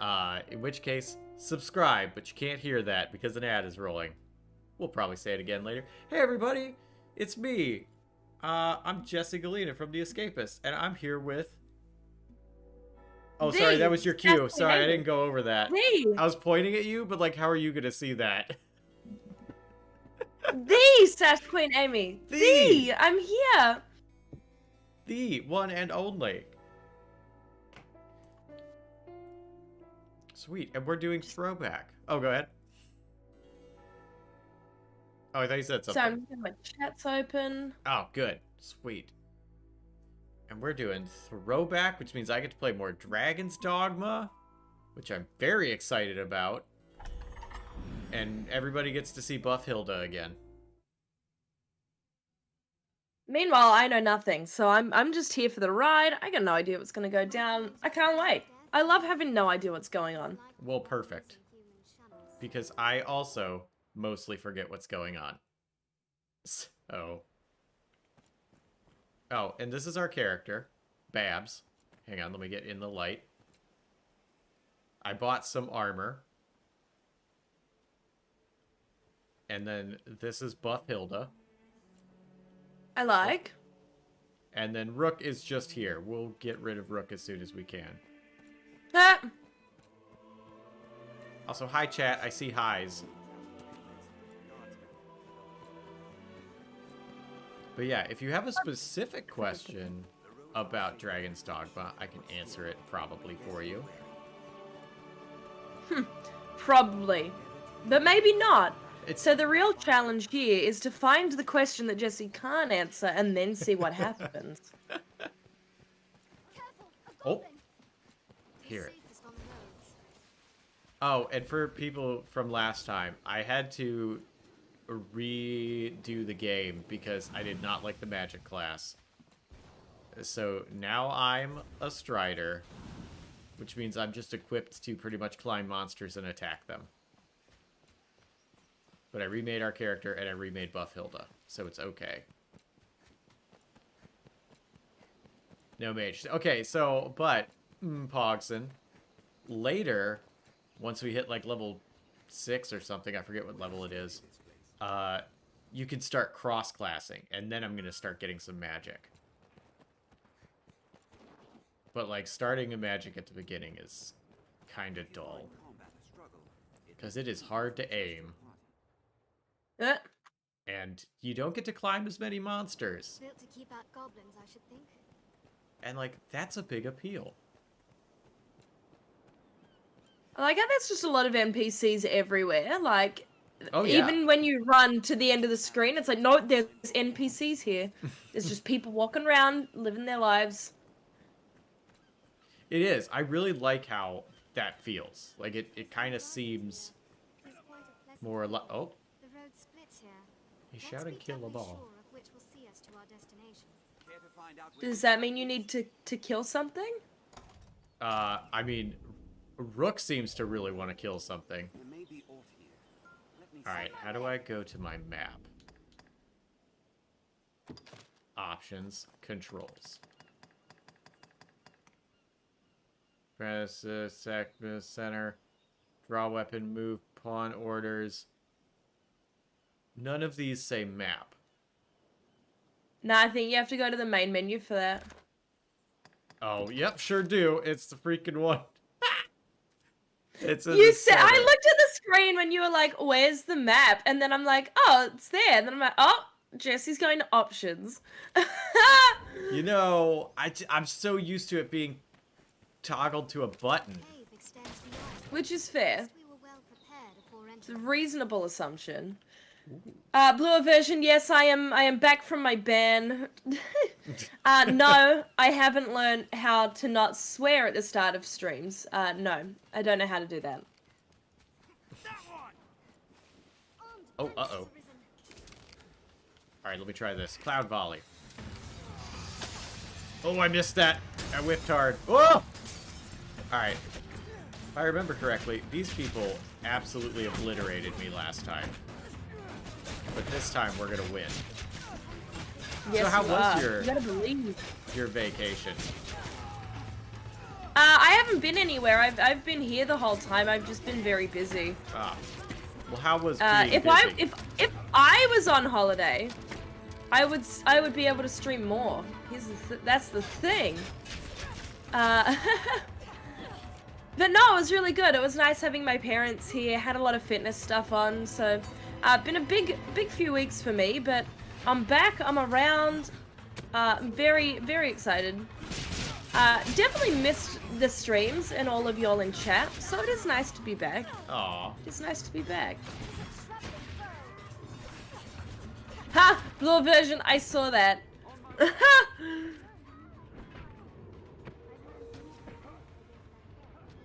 In which case, subscribe, but you can't hear that because an ad is rolling. We'll probably say it again later. Hey everybody, it's me. I'm Jesse Galena from The Escapist, and I'm here with... Oh, sorry, that was your cue. Sorry, I didn't go over that. I was pointing at you, but like, how are you gonna see that? The Sash Queen Amy. I'm here. The one and only. Sweet, and we're doing Throwback. Oh, go ahead. Oh, I thought you said something. So I'm getting my chat's open. Oh, good. Sweet. And we're doing Throwback, which means I get to play more Dragon's Dogma, which I'm very excited about. And everybody gets to see Buff Hilda again. Meanwhile, I know nothing, so I'm just here for the ride. I got no idea what's gonna go down. I can't wait. I love having no idea what's going on. Well, perfect. Because I also mostly forget what's going on. So... Oh, and this is our character, Babs. Hang on, let me get in the light. I bought some armor. And then this is Buff Hilda. I like. And then Rook is just here. We'll get rid of Rook as soon as we can. Ah. Also, hi chat, I see highs. But yeah, if you have a specific question about Dragon's Dogma, I can answer it probably for you. Probably. But maybe not. So the real challenge here is to find the question that Jesse can't answer and then see what happens. Oh. Here. Oh, and for people from last time, I had to redo the game because I did not like the magic class. So now I'm a Strider, which means I'm just equipped to pretty much climb monsters and attack them. But I remade our character and I remade Buff Hilda, so it's okay. No mage. Okay, so, but, Pogson, later, once we hit like level 6 or something, I forget what level it is, you can start cross-classing, and then I'm going to start getting some magic. But, like, starting a magic at the beginning is kind of dull. Because it is hard to aim. And you don't get to climb as many monsters. Built to keep out goblins, I should think. And, like, that's a big appeal. I like how there's just a lot of NPCs everywhere, like... Oh, yeah. Even when you run to the end of the screen, it's like, no, there's NPCs here. There's just people walking around, living their lives. It is. I really like how that feels. Like, it kind of seems more like... Oh. The road splits here. He's shouting kill them all. Does that mean you need to kill something? I mean, Rook seems to really want to kill something. Alright, how do I go to my map? Options, controls. Press center, draw weapon, move, pawn orders. None of these say map. Nah, I think you have to go to the main menu for that. Oh, yep, sure do. It's the freaking one. It's you said I looked at the screen when you were like, "Where's the map?" And then I'm like, "Oh, it's there." And then I'm like, "Oh, Jesse's going to options." You know, I'm so used to it being toggled to a button. Which is fair. It's a reasonable assumption. Blue version, yes, I am back from my ban. No, I haven't learned how to not swear at the start of streams. No, I don't know how to do that. Oh, uh-oh. Alright, let me try this. Cloud volley. Oh, I missed that. I whiffed hard. Oh! Alright. If I remember correctly, these people absolutely obliterated me last time. But this time we're gonna win. Yes, so how was you gotta believe. your vacation? I haven't been anywhere. I've been here the whole time. I've just been very busy. Ah. Well, how was being If busy? if I was on holiday, I would be able to stream more. That's the thing. But no, it was really good. It was nice having my parents here. Had a lot of fitness stuff on, so been a big few weeks for me. But I'm back. I'm around. I'm very excited. Definitely missed the streams and all of y'all in chat, so it is nice to be back. Aw. It's nice to be back. Ha! Blue version, I saw that.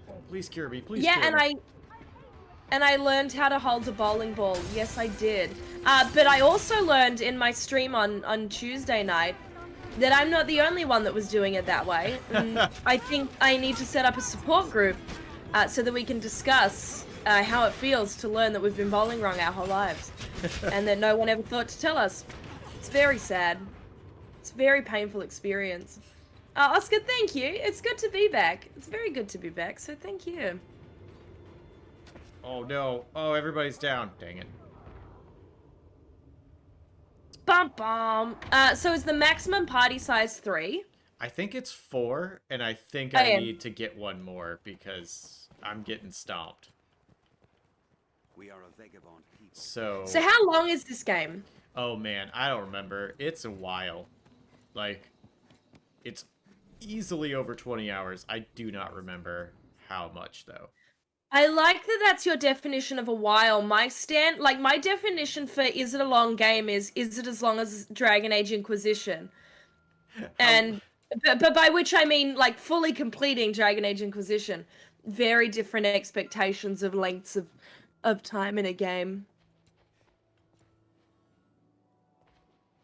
Oh, please cure me, please Yeah, cure me. and I learned how to hold a bowling ball. Yes, I did. But I also learned in my stream on Tuesday night that I'm not the only one that was doing it that way. And I think I need to set up a support group so that we can discuss how it feels to learn that we've been bowling wrong our whole lives and that no one ever thought to tell us. It's very sad. It's a very painful experience. Oscar, thank you. It's good to be back. It's very good to be back, so thank you. Oh no. Oh, everybody's down. Dang it. Bum bum. So is the maximum party size 3? I think it's 4, and I think I I am. need to get one more because I'm getting stomped. We are a vagabond people. So how long is this game? oh man, I don't remember. It's a while. Like, it's easily over 20 hours. I do not remember how much, though. I like that that's your definition of a while. My definition for is it a long game is it as long as Dragon Age Inquisition? And but by which I mean like fully completing Dragon Age Inquisition. Very different expectations of lengths of time in a game.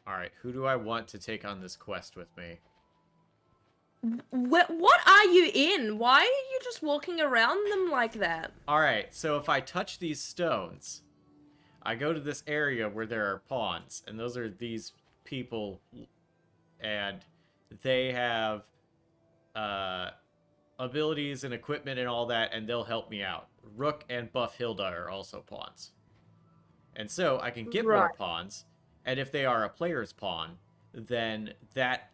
Alright, who do I want to take on this quest with me? What are you in? Why are you just walking around them like that? Alright, so if I touch these stones, I go to this area where there are pawns, and those are these people, and they have abilities and equipment and all that, and they'll help me out. Rook and Buff Hilda are also pawns. And so I can get more Right. pawns, and if they are a player's pawn, then that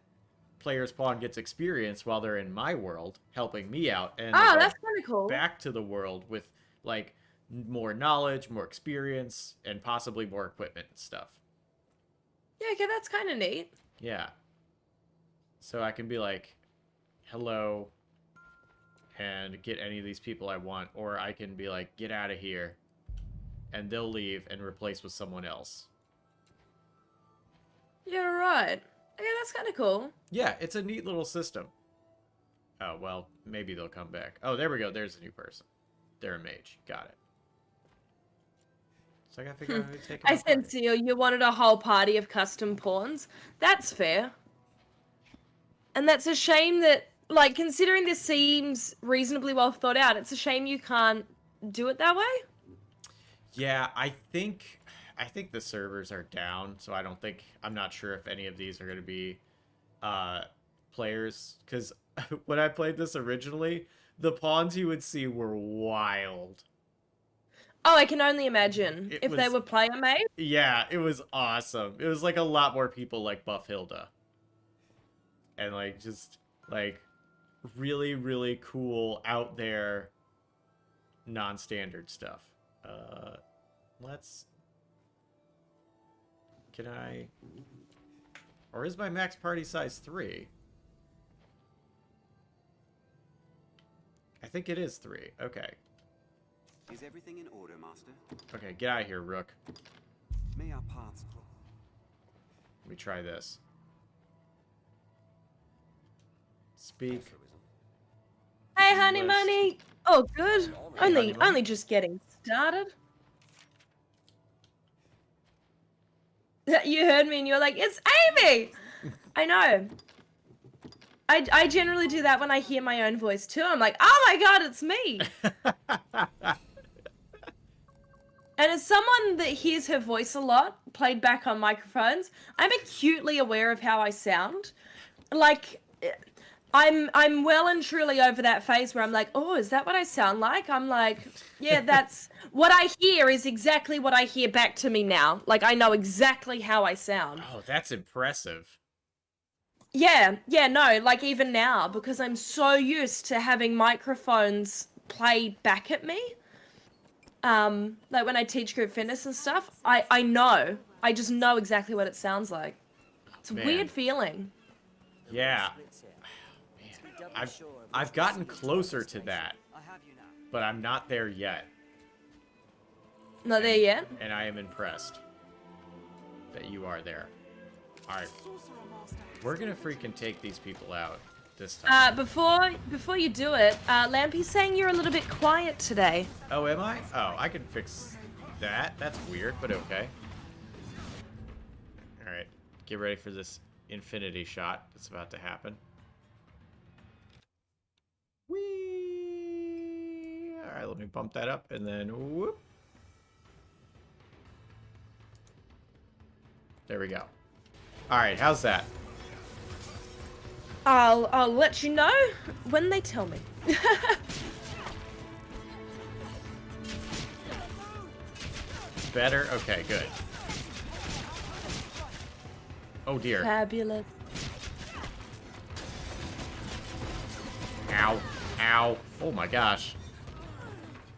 player's pawn gets experience while they're in my world, helping me out, and they Oh, go that's kind of cool. back to the world with, like, more knowledge, more experience, and possibly more equipment and stuff. Yeah, okay, that's kind of neat. Yeah. So I can be like, hello, and get any of these people I want, or I can be like, get out of here, and they'll leave and replace with someone else. Yeah, right. Okay, that's kind of cool. Yeah, it's a neat little system. Oh, well, maybe they'll come back. Oh, there we go. There's a new person. They're a mage. Got it. So I gotta figure out who to take. I sense you wanted a whole party of custom pawns. That's fair. And that's a shame that, like, considering this seems reasonably well thought out, it's a shame you can't do it that way. Yeah, I think the servers are down, so I'm not sure if any of these are going to be players, because when I played this originally, the pawns you would see were wild. Oh, I can only imagine It if they was- were player made. Yeah, it was awesome. It was like a lot more people like Buff Hilda. And like just like really, really cool out there non-standard stuff. Can I, or is my max party size 3? I think it is 3. Okay. Is everything in order, Master? Okay, get out of here, Rook. May our paths cross. Let me try this. Speak. Hey, honey List. money. Oh, good. Hey, honey money. Only just getting started. You heard me and you're like, it's Amy! I know. I generally do that when I hear my own voice too. I'm like, oh my god, it's me! And as someone that hears her voice a lot, played back on microphones, I'm acutely aware of how I sound. Like, I'm well and truly over that phase where I'm like, oh, is that what I sound like? I'm like, yeah, that's what I hear is exactly what I hear back to me now. Like, I know exactly how I sound. Oh, that's impressive. Yeah, no, like even now, because I'm so used to having microphones play back at me. Like when I teach group fitness and stuff, I know. I just know exactly what it sounds like. It's a Man. weird feeling. Yeah. I've gotten closer to that, but I'm not there yet. Not there yet? And I am impressed that you are there. Alright. We're gonna freaking take these people out this time. Before you do it, Lampy's saying you're a little bit quiet today. Oh, am I? Oh, I can fix that. That's weird, but okay. Alright. Get ready for this infinity shot that's about to happen. Whee! Alright, let me bump that up, and then whoop. There we go. Alright, how's that? I'll let you know when they tell me. Better? Okay, good. Oh dear. Fabulous. Ow. Ow. Oh my gosh.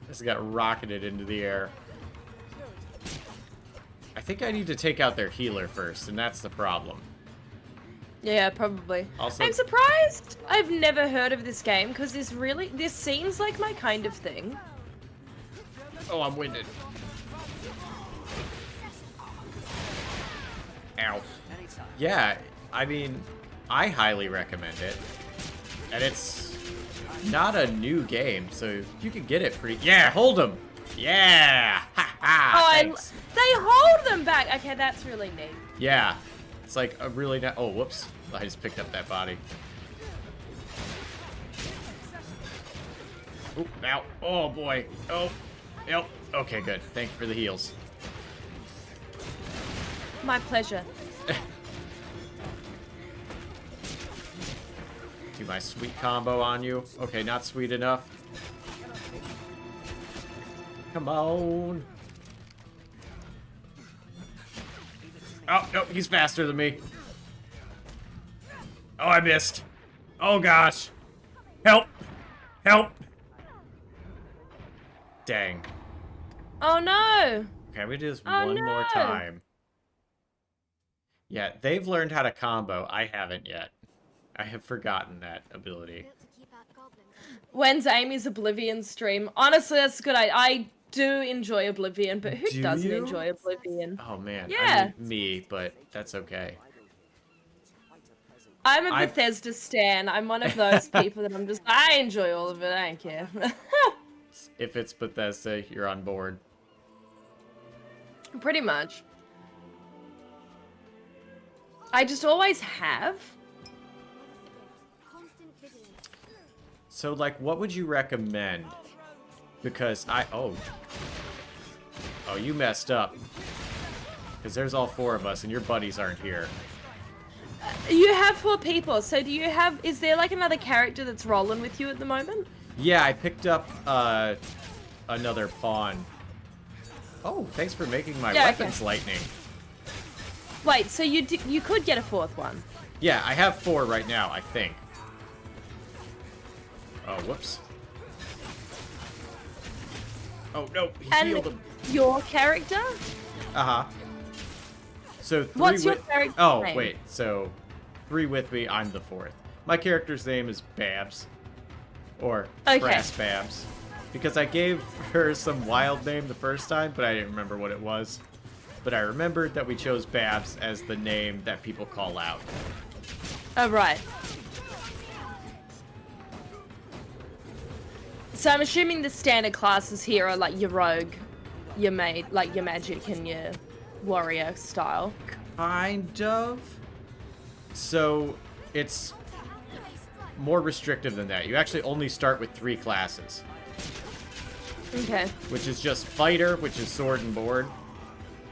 This got rocketed into the air. I think I need to take out their healer first, and that's the problem. Yeah, probably. Also, I'm surprised I've never heard of this game, because this seems like my kind of thing. oh, I'm winded. Ow. Yeah, I mean, I highly recommend it. And it's not a new game, so you can get it pretty... Yeah, hold them! Yeah! Ha ha! Thanks. They hold them back! Okay, that's really neat. Yeah. It's like a really... Oh, whoops. I just picked up that body. Oop, ow. Oh, boy. Oh. Nope. Okay, good. Thank you for the heals. My pleasure. Do my sweet combo on you. Okay, not sweet enough. Come on. Oh, no, he's faster than me. Oh, I missed. Oh, gosh. Help. Help. Dang. Oh, no. Okay, I'm gonna do this Oh, one more no. time. Yeah, they've learned how to combo. I haven't yet. I have forgotten that ability. Built to keep out goblins. When's Amy's Oblivion stream? Honestly, that's good. I do enjoy Oblivion, but who Do doesn't you? enjoy Oblivion? Oh, man. Yeah. I mean, me, but that's okay. I'm a I- Bethesda stan. I'm one of those people that I'm just, I enjoy all of it. I don't care. If it's Bethesda, you're on board. Pretty much. I just always have. Constant vigilance. So, like, what would you recommend? Because Oh, you messed up. Because there's all four of us, and your buddies aren't here. You have 4 people, so do you have, is there like another character that's rolling with you at the moment? Yeah, I picked up, another pawn. Oh, thanks for making my Yeah, weapons lightning. Wait, so you could get a 4th one? Yeah, I have 4 right now, I think. Oh, whoops. Oh, no, he And healed him. your character? Uh-huh. So 3 What's your with... character's Oh, name? wait, so 3 with me, I'm the 4th. My character's name is Babs. Or Okay. Brass Babs. Because I gave her some wild name the first time, but I didn't remember what it was. But I remembered that we chose Babs as the name that people call out. Oh, right. So I'm assuming the standard classes here are like your rogue, your mage, like your magic and your warrior style. Kind of. So, it's more restrictive than that. You actually only start with 3 classes. Okay. Which is just Fighter, which is sword and board.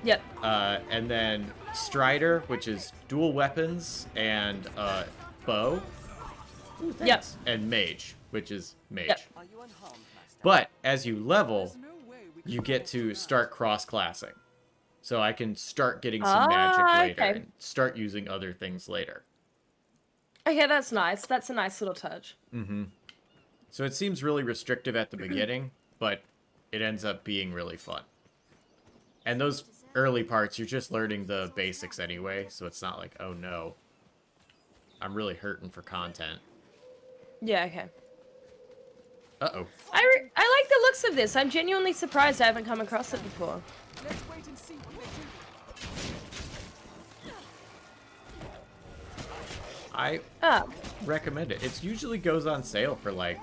Yep. And then Strider, which is dual weapons and bow. Ooh, thanks. Yep. And mage, which is mage. Yep. Are you unharmed, Master? But as you level, you get to start cross-classing. So I can start getting some magic later okay. and start using other things later. Okay, that's nice. That's a nice little touch. Mm-hmm. So it seems really restrictive at the beginning, but it ends up being really fun. And those early parts, you're just learning the basics anyway, so it's not like, oh no, I'm really hurting for content. Yeah, okay. Uh-oh. I like the looks of this. I'm genuinely surprised I haven't come across it before. Let's wait and see what they do. I Oh, recommend it. It usually goes on sale for like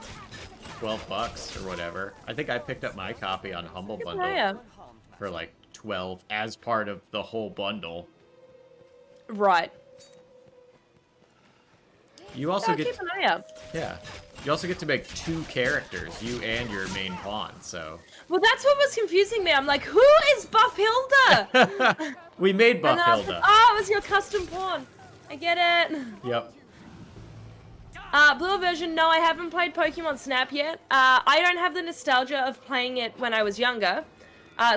12 bucks or whatever. I think I picked up my copy on Humble Bundle yeah. for like 12 as part of the whole bundle. Right. You also I'll get keep an eye out. yeah. You also get to make 2 characters, you and your main pawn, so. Well, that's what was confusing me. I'm like, who is Buff Hilda? We made Buff And then I was Hilda. like, oh, it was your custom pawn. I get it. Yep. Blue version, no, I haven't played Pokemon Snap yet. I don't have the nostalgia of playing it when I was younger,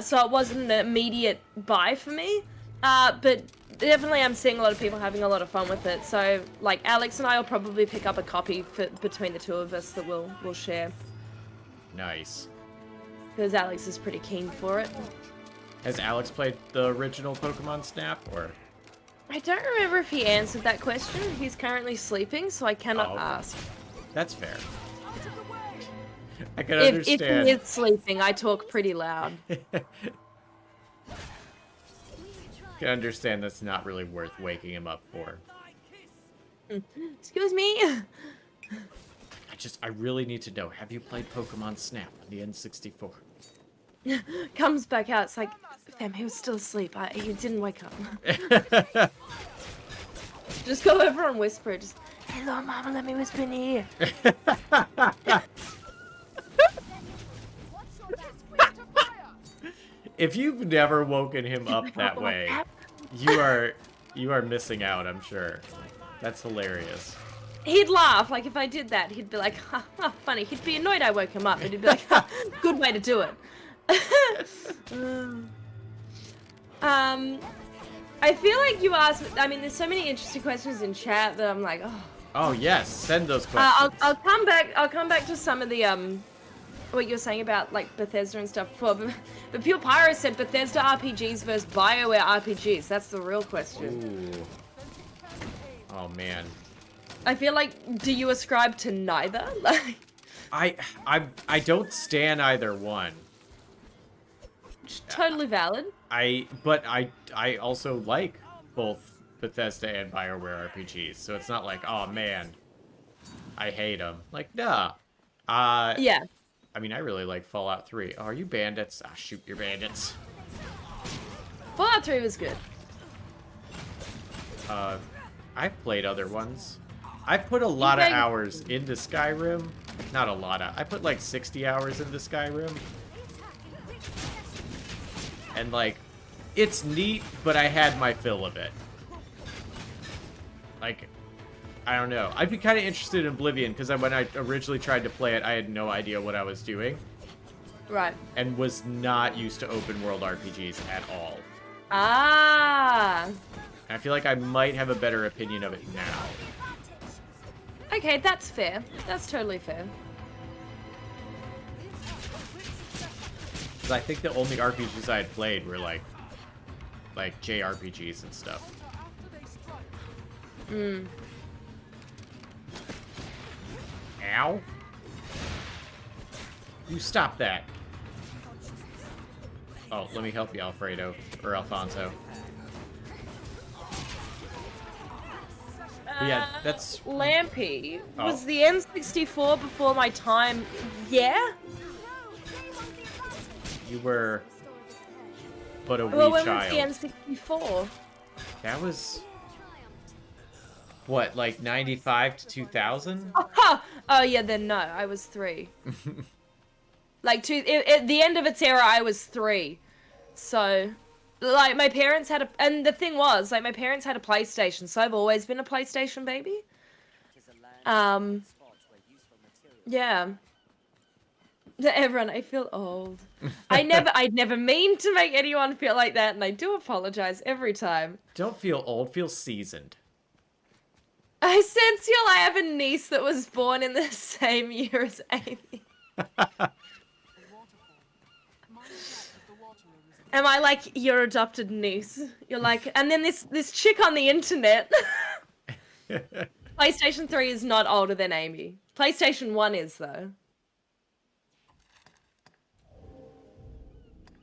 so it wasn't an immediate buy for me. But definitely I'm seeing a lot of people having a lot of fun with it. So, like, Alex and I will probably pick up a copy between the two of us that we'll share. Nice. Because Alex is pretty keen for it. Has Alex played the original Pokemon Snap, or? I don't remember if he answered that question. He's currently sleeping, so I cannot Oh, okay. ask. That's fair. I can If understand. he is sleeping, I talk pretty loud. Can understand that's not really worth waking him up for. Excuse me? I really need to know, have you played Pokemon Snap on the N64? Comes back out, it's like, fam, he was still asleep. He didn't wake up. Just go over and whisper, just, hello, mama, let me whisper in your ear. If you've never woken him up that way, you are missing out, I'm sure. That's hilarious. He'd laugh, like, if I did that, he'd be like, ha, ha, funny. He'd be annoyed I woke him up, but he'd be like, ha, good way to do it. I feel like you asked, I mean, there's so many interesting questions in chat that I'm like, oh. Oh yes, send those questions. I'll come back to some of the, what you were saying about, like, Bethesda and stuff before, but Pure Pyro said Bethesda RPGs versus BioWare RPGs. That's the real question. Ooh. Oh man. I feel like, do you ascribe to neither? Like, I don't stan either one. totally valid. But I also like both Bethesda and BioWare RPGs, so it's not like, oh man, I hate them. Like, nah. Yeah. I mean, I really like Fallout 3. Oh, are you bandits? Ah, shoot your bandits. Fallout 3 was good. I've played other ones. I put a lot of hours into Skyrim. Not a lot of. I put like 60 hours into Skyrim. And like, it's neat, but I had my fill of it. Like, I don't know. I'd be kind of interested in Oblivion, because when I originally tried to play it, I had no idea what I was doing. Right. And was not used to open world RPGs at all. Ah. And I feel like I might have a better opinion of it now. Okay, that's fair. That's totally fair. 'Cause I think the only RPGs I had played were like JRPGs and stuff. Mm. Ow. You stop that. Oh, let me help you, Alfredo. Or Alfonso. But yeah, that's... Lampy. Oh. Was the N64 before my time? Yeah? You were but a wee Well, when child. was the N64? That was... What, like 95 to 2000? Oh, yeah, then no. I was 3. Like, at the end of its era, I was 3. So, like, my parents had a... And the thing was, like, my parents had a PlayStation, so I've always been a PlayStation baby. Yeah. Everyone, I feel old. I'd never mean to make anyone feel like that, and I do apologize every time. Don't feel old, feel seasoned. I sense I have a niece that was born in the same year as Amy. Am I like your adopted niece? You're like, and then this chick on the internet. PlayStation 3 is not older than Amy. PlayStation 1 is, though.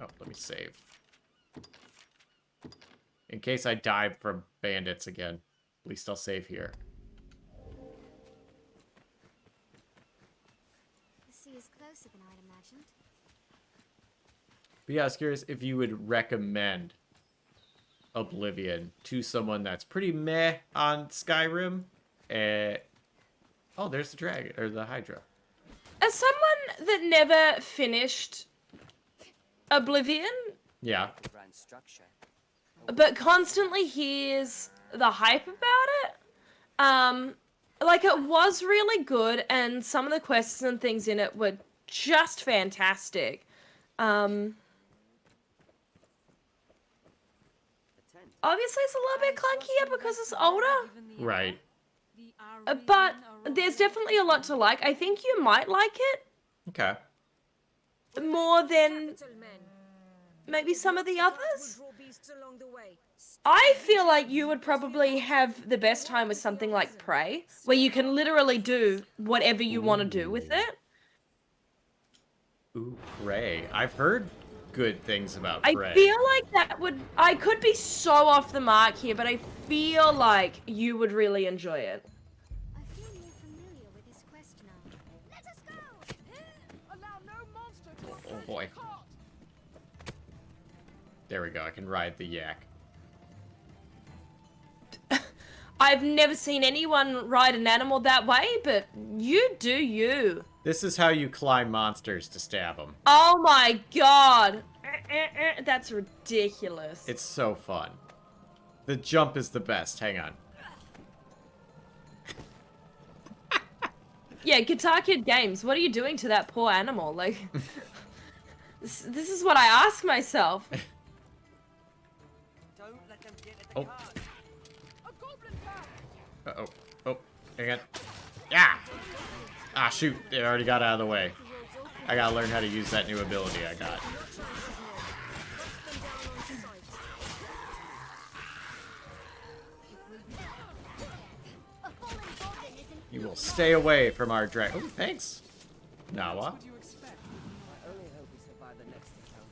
Oh, let me save. In case I die from bandits again. At least I'll save here. The sea is closer than I'd imagined. But yeah, I was curious if you would recommend Oblivion to someone that's pretty meh on Skyrim. Oh, there's the dragon, or the Hydra. As someone that never finished Oblivion, Yeah. Grand structure. but constantly hears the hype about it, like, it was really good, and some of the quests and things in it were just fantastic. Obviously it's a little bit clunkier because it's older, Right. but there's definitely a lot to like. I think you might like it Okay. more than maybe some of the others. I feel like you would probably have the best time with something like Prey, where you can literally do whatever you want to do with it. Ooh, Prey. I've heard good things about I Prey. feel like that would... I could be so off the mark here, but I feel like you would really enjoy it. I feel more familiar with this quest now. Let us go! Allow no monster to Oh boy. There we go. I can ride the yak. I've never seen anyone ride an animal that way, but you do you. This is how you climb monsters to stab them. Oh my god. That's ridiculous. It's so fun. The jump is the best. Hang on. Yeah, Guitar Kid Games, what are you doing to that poor animal? Like, this is what I ask myself. Don't let them get at the Oh. card. A goblin pack. Uh-oh. Oh, hang on. Yeah! Ah, shoot. It already got out of the way. I gotta learn how to use that new ability I got. You will stay away from our dragon. Oh, thanks, Nawa. What do you expect? I only hope we survive the next encounter.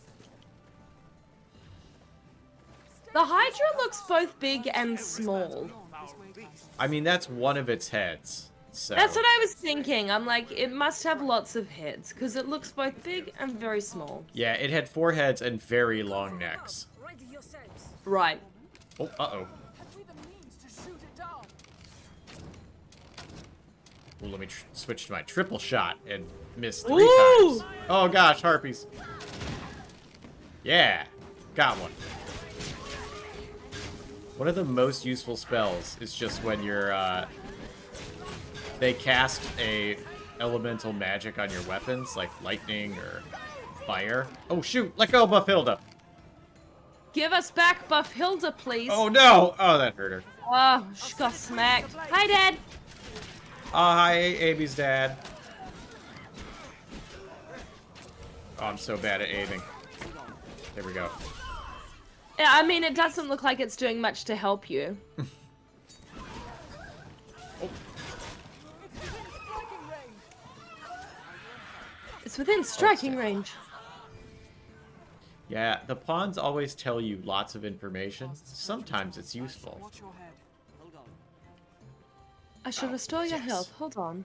The Hydra looks both big and small. I mean, that's one of its heads. So. That's what I was thinking. I'm like, it must have lots of heads, because it looks both big and very small. Yeah, it had 4 heads and very long necks. Right. Oh, uh-oh. Have we the means to shoot it down? Well, let me switch to my triple shot and miss 3 Ooh! times. Oh gosh, harpies. Yeah, got one. One of the most useful spells is just when you're, they cast a elemental magic on your weapons, like lightning or fire. Oh shoot, let go, Buffhilda. Give us back Buff Hilda, please. Oh no! Oh, that hurt her. Oh, she got smacked. Hi, Dad. Oh, hi, Amy's dad. Oh, I'm so bad at aiming. There we go. Yeah, I mean, it doesn't look like it's doing much to help you. It's within striking range. Yeah, the pawns always tell you lots of information. Sometimes it's useful. Watch your head. Hold on. I should restore your yes. health. Hold on.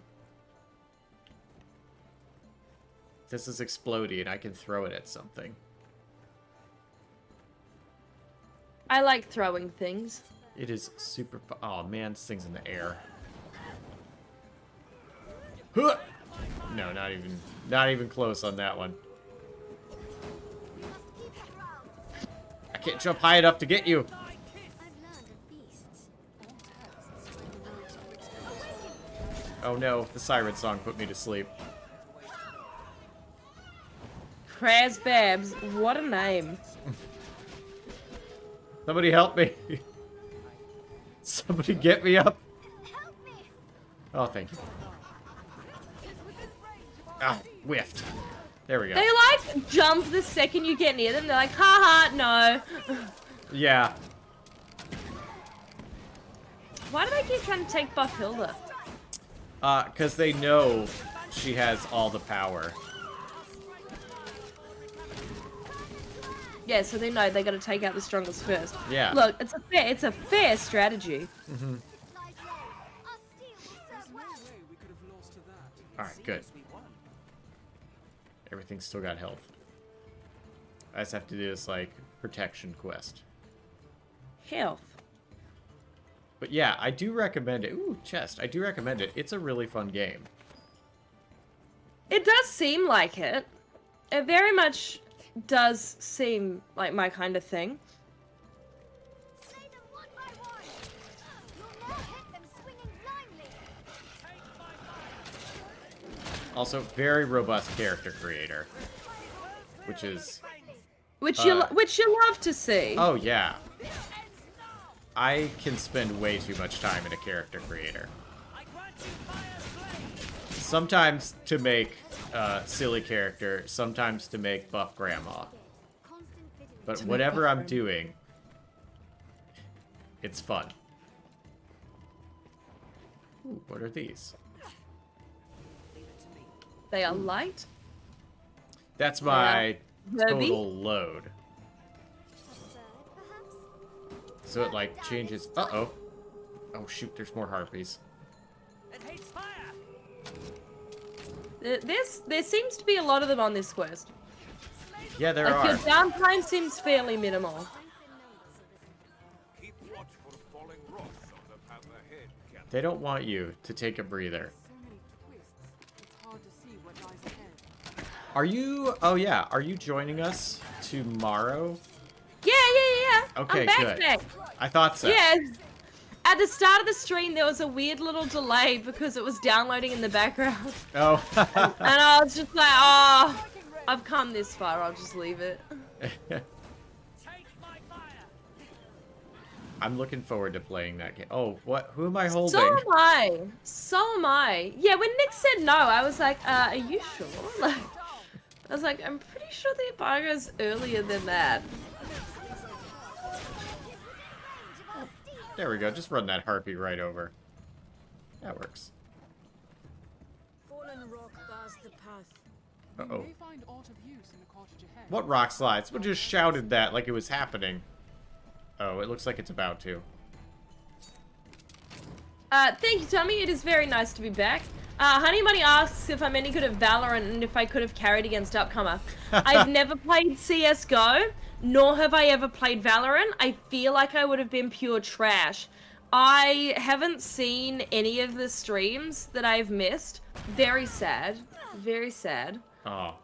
This is exploding and I can throw it at something. I like throwing things. It is super oh man, this thing's in the air. Huh! No, not even close on that one. I can't jump high enough to get you. I've learned of beasts. Oh no, the siren song put me to sleep. Kraz Babs, what a name. Somebody help me. Somebody get me up. Help me! Oh, thank you. Ah, whiffed. There we go. They like jump the second you get near them. They're like, haha, no. Yeah. Why do they keep trying to take Buff Hilda? Because they know she has all the power. Yeah, so they know they gotta take out the strongest first. Yeah. Look, it's a fair strategy. Lies low. Our steel will serve well. We could have lost to that. Alright, good. Everything's still got health. I just have to do this, like, protection quest. Health. But yeah, I do recommend it. Ooh, chest. I do recommend it. It's a really fun game. It does seem like it. It very much does seem like my kind of thing. Slay them one by one. You'll now hit them swinging blindly. Also, very robust character creator. Which is... Which you love to see. Oh, yeah. I can spend way too much time in a character creator. Sometimes to make silly character, sometimes to make buff grandma. Constant vigilance. But To make whatever buff I'm grandma. doing, it's fun. Ooh, what are these? They are light. That's my Herbie? total load. A bird, perhaps? So it like changes. Uh-oh. Oh shoot, there's more harpies. It hates fire. There seems to be a lot of them on this quest. Yeah, there Like your are. downtime seems fairly minimal. Keep watch for falling rocks on the path ahead, Captain. They don't want you to take a breather. So many twists. It's hard to see what lies ahead. Are you? Oh yeah. Are you joining us tomorrow? Yeah. Okay, I'm back, good. back. I thought so. Yeah. At the start of the stream, there was a weird little delay because it was downloading in the background. Oh. And I was just like, oh, I've come this far, I'll just leave it. Take my fire. I'm looking forward to playing that game. Oh, what? Who am I holding? So am I. So am I. Yeah, when Nick said no, I was like, are you sure? Like, I was like, I'm pretty sure the embargo's earlier than that. There we go. Just run that harpy right over. That works. Fallen rock bars the path. We Uh-oh. may find aught of use in the cottage ahead. What rock slides? We just shouted that like it was happening. Oh, it looks like it's about to. Thank you, Tommy. It is very nice to be back. Honey Money asks if I'm any good at Valorant and if I could have carried against Upcomer. I've never played CSGO, nor have I ever played Valorant. I feel like I would have been pure trash. I haven't seen any of the streams that I've missed. Very sad. Very sad. Oh.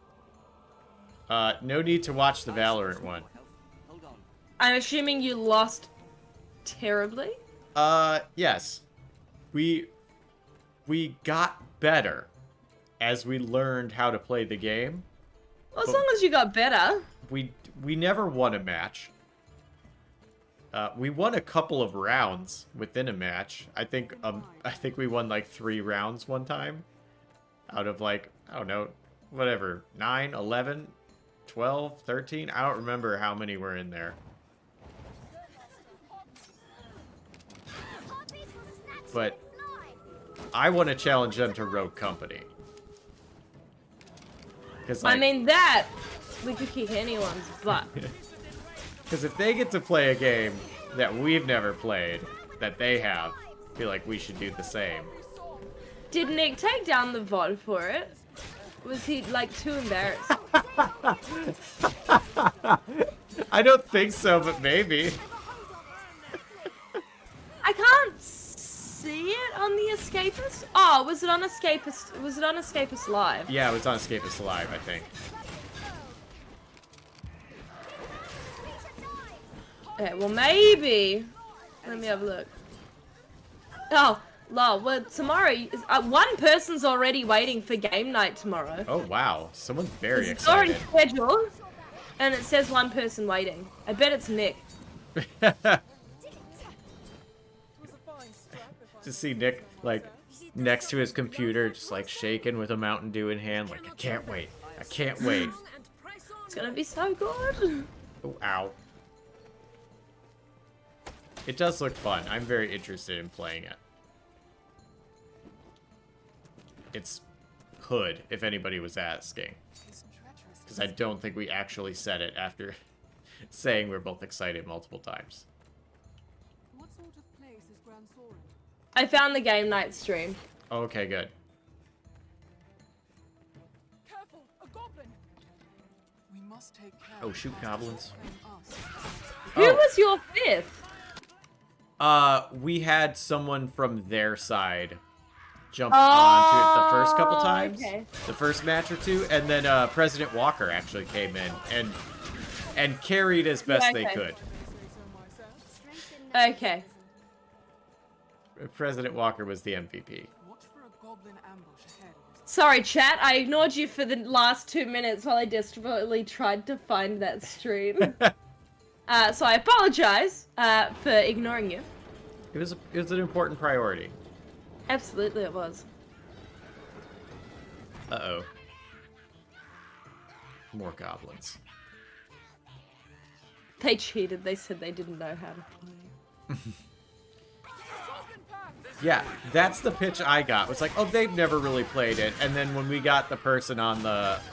No need to watch the Valorant one. Hold on. I'm assuming you lost terribly? Yes. We got better as we learned how to play the game. Well, as long as you got better. We never won a match. We won a couple of rounds within a match. I think we won like 3 rounds one time. Out of like, I don't know, whatever, 9, 11, 12, 13? I don't remember how many were in there. But I want to challenge them to Rogue Company. Cause, like, I mean, that, we could kick anyone's butt. because if they get to play a game that we've never played, that they have, I feel like we should do the same. Did Nick take down the VOD for it? Was he, like, too embarrassed? I don't think so, but maybe. I can't see it on the Escapist. Oh, was it on Escapist? Was it on Escapist Live? Yeah, it was on Escapist Live, I think. Okay, well maybe. Let me have a look. Oh, Lol, well, tomorrow, one person's already waiting for game night tomorrow. Oh, wow. Someone's very It's already excited. scheduled, and it says one person waiting. I bet it's Nick. To see Nick, like, next to his computer, just, like, shaking with a Mountain Dew in hand. Like, I can't wait. I can't wait. It's gonna be so good. Oh, ow. It does look fun. I'm very interested in playing it. It's Hood, if anybody was asking. Because I don't think we actually said it after saying we're both excited multiple times. What sort of place is Grand Soren? I found the game night stream. Okay, good. Careful, a goblin! We must take care. Oh, shoot, goblins. Who Oh. was your fifth? We had someone from their side jump onto it the first couple times. Okay. The first match or two, and then President Walker actually came in and carried as best Yeah, they okay. could. Okay. President Walker was the MVP. Watch for a goblin ambush ahead. Sorry, chat. I ignored you for the last 2 minutes while I desperately tried to find that stream. So I apologize for ignoring you. It was an important priority. Absolutely, it was. Uh-oh. More goblins. They cheated. They said they didn't know how to play. Yeah, that's the pitch I got. Was like, oh, they've never really played it. And then when we got the person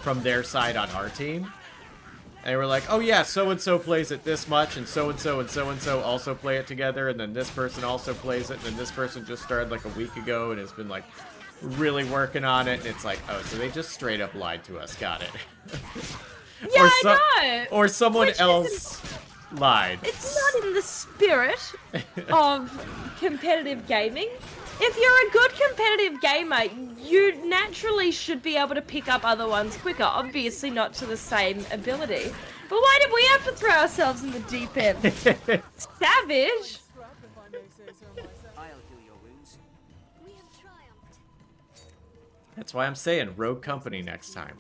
from their side on our team, they were like, oh yeah, so-and-so plays it this much, and so-and-so and so-and-so also play it together, and then this person also plays it, and then this person just started like a week ago and has been like really working on it, and it's like, oh, so they just straight up lied to us. Got it. Yeah, I know. Or someone Which else lied. It's not in the spirit of competitive gaming. If you're a good competitive gamer, you naturally should be able to pick up other ones quicker. Obviously not to the same ability. But why did we have to throw ourselves in the deep end? Savage! I'll heal your wounds. We have triumphed. That's why I'm saying Rogue Company next time.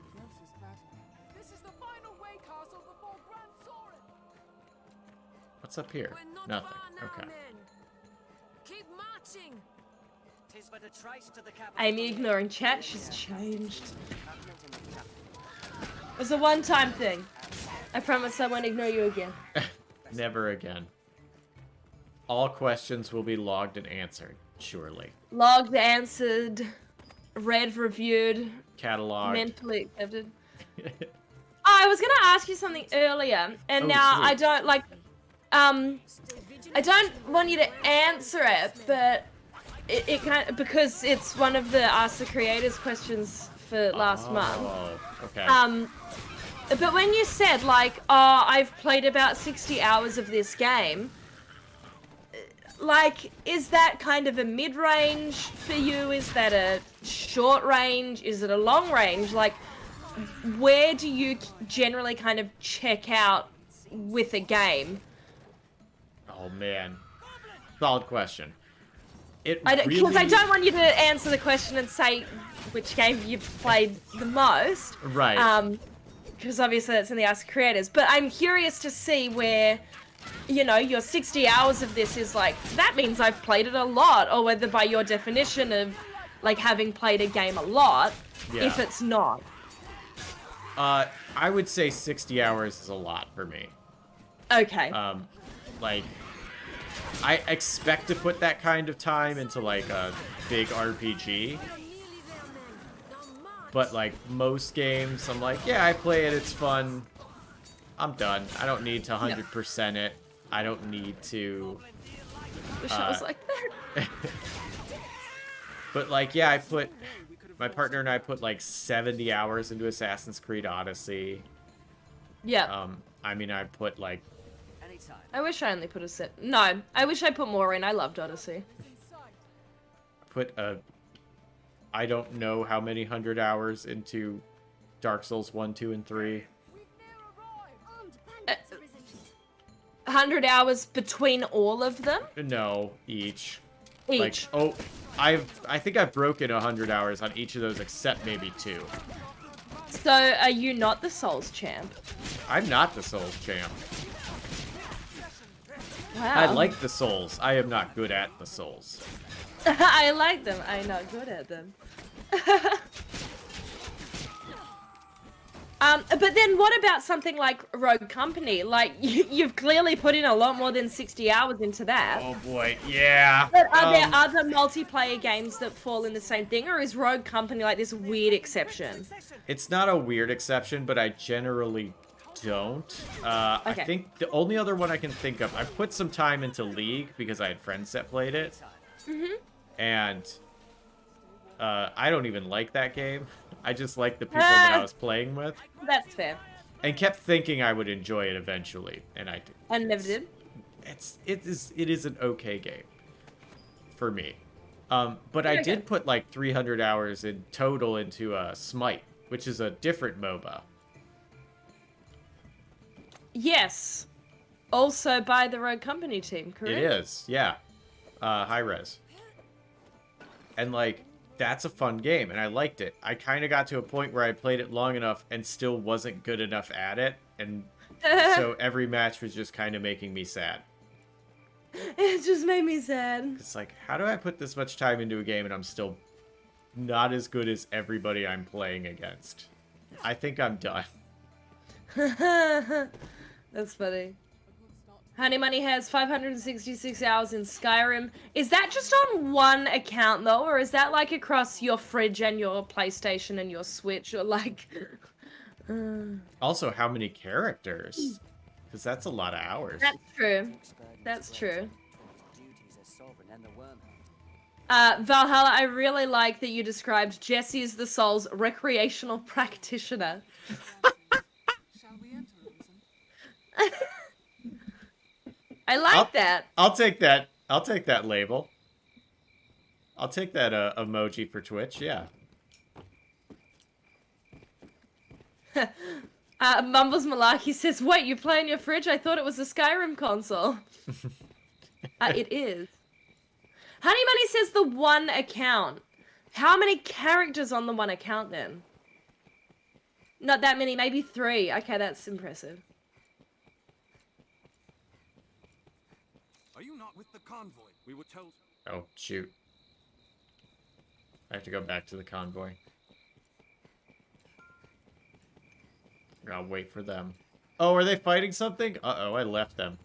This is the final way castle before Grand Soren. What's up here? We're not Nothing. far now, Okay. men. Keep marching. Tis but a trace to the capital. Amy ignoring chat, she's changed. It was a one-time thing. I promise I won't ignore you again. Never again. All questions will be logged and answered, surely. Logged, answered, read, reviewed, Cataloged. mentally accepted. I was gonna ask you something earlier, and Oh, now sweet. I don't like. I don't want you to answer it, but it kind of, because it's one of the Ask the Creators questions for last month. Oh, okay. But when you said like, oh, I've played about 60 hours of this game, like, is that kind of a mid-range for you? Is that a short range? Is it a long range? Like, where do you generally kind of check out with a game? Oh man, solid question. Because I don't want you to answer the question and say which game you've played the most. Right. Because obviously that's in the Ask Creators. But I'm curious to see where, you know, your 60 hours of this is like, that means I've played it a lot. Or whether by your definition of, like, having played a game a lot, if it's not. I would say 60 hours is a lot for me. Okay. Like, I expect to put that kind of time into, like, a big RPG. But, like, most games, I'm like, yeah, I play it, it's fun. I'm done. I don't need to 100% it. I don't need to... Wish I was like that. But, like, yeah, my partner and I put, like, 70 hours into Assassin's Creed Odyssey. Yeah. I mean, I put, like... Anytime. I wish I only put a set. No, I wish I put more in. I loved Odyssey. I don't know how many 100 hours into Dark Souls 1, 2, and 3. Armed bandits arisen. 100 hours between all of them? No, each. Each. Like, oh, I think I've broken 100 hours on each of those except maybe 2. So, are you not the Souls champ? I'm not the Souls champ. Wow. I like the Souls. I am not good at the Souls. I like them. I'm not good at them. But then what about something like Rogue Company? Like, you've clearly put in a lot more than 60 hours into that. Oh boy, yeah. But are there other multiplayer games that fall in the same thing, or is Rogue Company like this weird exception? It's not a weird exception, but I generally don't. I think the only other one I can think of, I put some time into League because I had friends that played it. Mm-hmm. And I don't even like that game. I just like the people that I was playing with. That's fair. And kept thinking I would enjoy it eventually, and I did. I never did. It is an okay game for me. But I did put like 300 hours in total into Smite, which is a different MOBA. Yes. Also by the Rogue Company team, correct? It is, yeah. High res. And like, that's a fun game, and I liked it. I kind of got to a point where I played it long enough and still wasn't good enough at it, and so every match was just kind of making me sad. It just made me sad. It's like, how do I put this much time into a game and I'm still not as good as everybody I'm playing against? I think I'm done. That's funny. Honey Money has 566 hours in Skyrim. Is that just on one account, though? Or is that, like, across your fridge and your PlayStation and your Switch? Or, like... Also, how many characters? Because that's a lot of hours. That's true. That's true. Valhalla, I really like that you described Jesse as the Soul's recreational practitioner. Shall we enter, Risen? I like that. I'll take that. I'll take that label. I'll take that emoji for Twitch, yeah. Mumbles Malaki says, wait, you play in your fridge? I thought it was a Skyrim console. It is. Honey Money says the one account. How many characters on the one account then? Not that many, maybe 3. Okay, that's impressive. Are you not with the convoy? We were told. Oh, shoot. I have to go back to the convoy. I'll wait for them. Oh, are they fighting something? Uh-oh, I left them.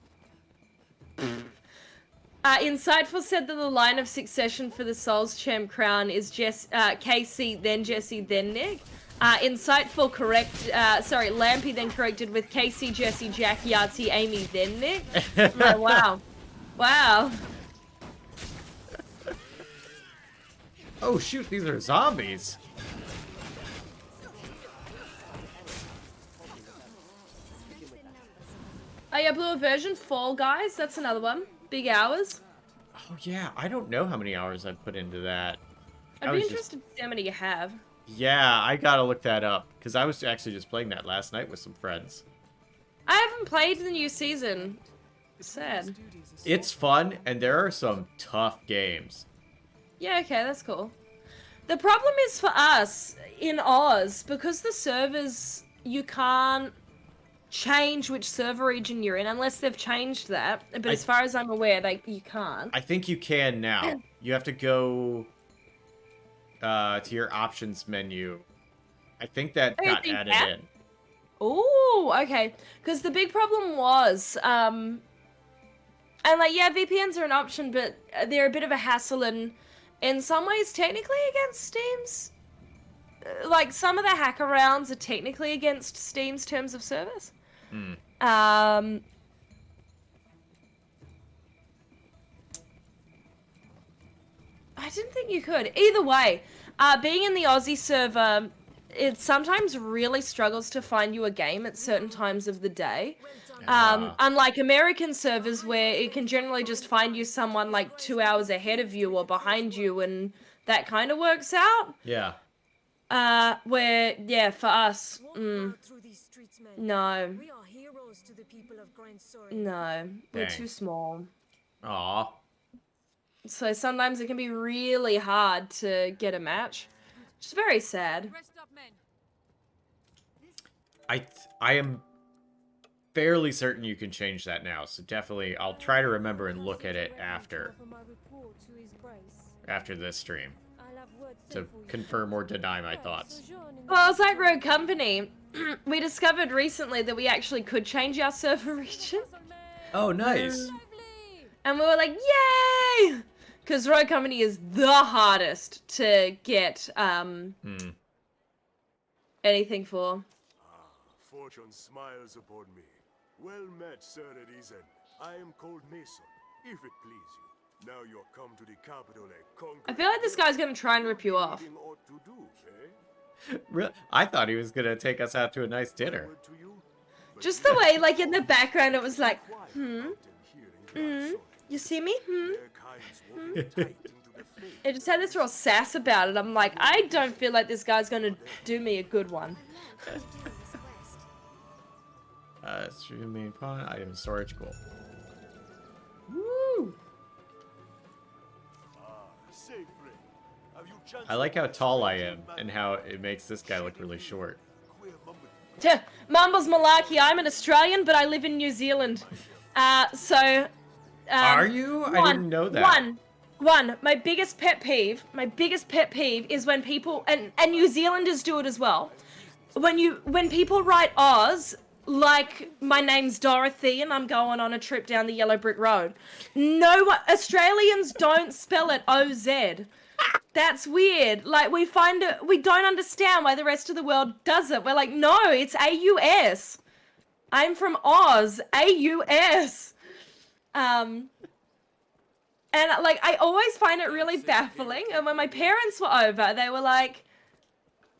Insightful said that the line of succession for the Souls Champ crown is KC, then Jesse, then Nick. Insightful Lampy then corrected with KC, Jesse, Jack, Yahtzee, Amy, then Nick. Like, wow. Wow. Oh, shoot, these are zombies. Oh yeah, Blue Version, Fall Guys, that's another one. Big hours. Oh, yeah, I don't know how many hours I put into that. I'd be interested to see how many you have. Yeah, I gotta look that up, because I was actually just playing that last night with some friends. I haven't played the new season. Sad. It's fun, and there are some tough games. Yeah, okay, that's cool. The problem is for us, in Oz, because the servers, you can't change which server region you're in unless they've changed that. But as far as I'm aware, you can't. I think you can now. You have to go to your options menu. I think that got added in. Oh, okay. Because the big problem was, and like, yeah, VPNs are an option, but they're a bit of a hassle, and in some ways, technically against Steam's. Like, some of the hacker rounds are technically against Steam's terms of service. I didn't think you could. Either way, being in the Aussie server, it sometimes really struggles to find you a game at certain times of the day. Unlike American servers where it can generally just find you someone like 2 hours ahead of you or behind you, and that kind of works out. Yeah. Where, yeah, for us, no. We are heroes to the people of Grand Sorin. No, we're Dang. too small. Aw. So sometimes it can be really hard to get a match. Which is very sad. Rest up, men. I am fairly certain you can change that now, so definitely I'll try to remember and look at it after this stream to confirm or deny my thoughts. Well, it's like Rogue Company. We discovered recently that we actually could change our server region. Oh, nice. And we were like, yay! Because Rogue Company is the hardest to get anything for. Fortune smiles upon me. Well met, Sir Arisen. I am called Mason, if it please you. Now you're come to the capital and conquer. I feel like this guy's gonna try and rip you off. Anything ought to do, eh? Really? I thought he was gonna take us out to a nice dinner. Word to you? But Just the way, like, in the background, it was like, quiet out here in Glass you see me? Their kinds woven tight into the faith. It just had this real sass about it. I'm like, I don't feel like this guy's gonna do me a good one. Stream main pawn, item storage, cool. Woo! Say, friend, have you chanced I like how upon a tall I strange am man and how it makes this guy look really short. queer mumble? Tuh, Mumbles Malarkey, I'm an Australian, but I live in New Zealand. Are you? I didn't know that. My biggest pet peeve is when people, and New Zealanders do it as well. When people write Oz, like my name's Dorothy and I'm going on a trip down the yellow brick road. No, Australians don't spell it O-Z. That's weird. Like, we don't understand why the rest of the world does it. We're like, no, it's A-U-S. I'm from Oz, A-U-S. And, like, I always find it really baffling. And when my parents were over, they were like,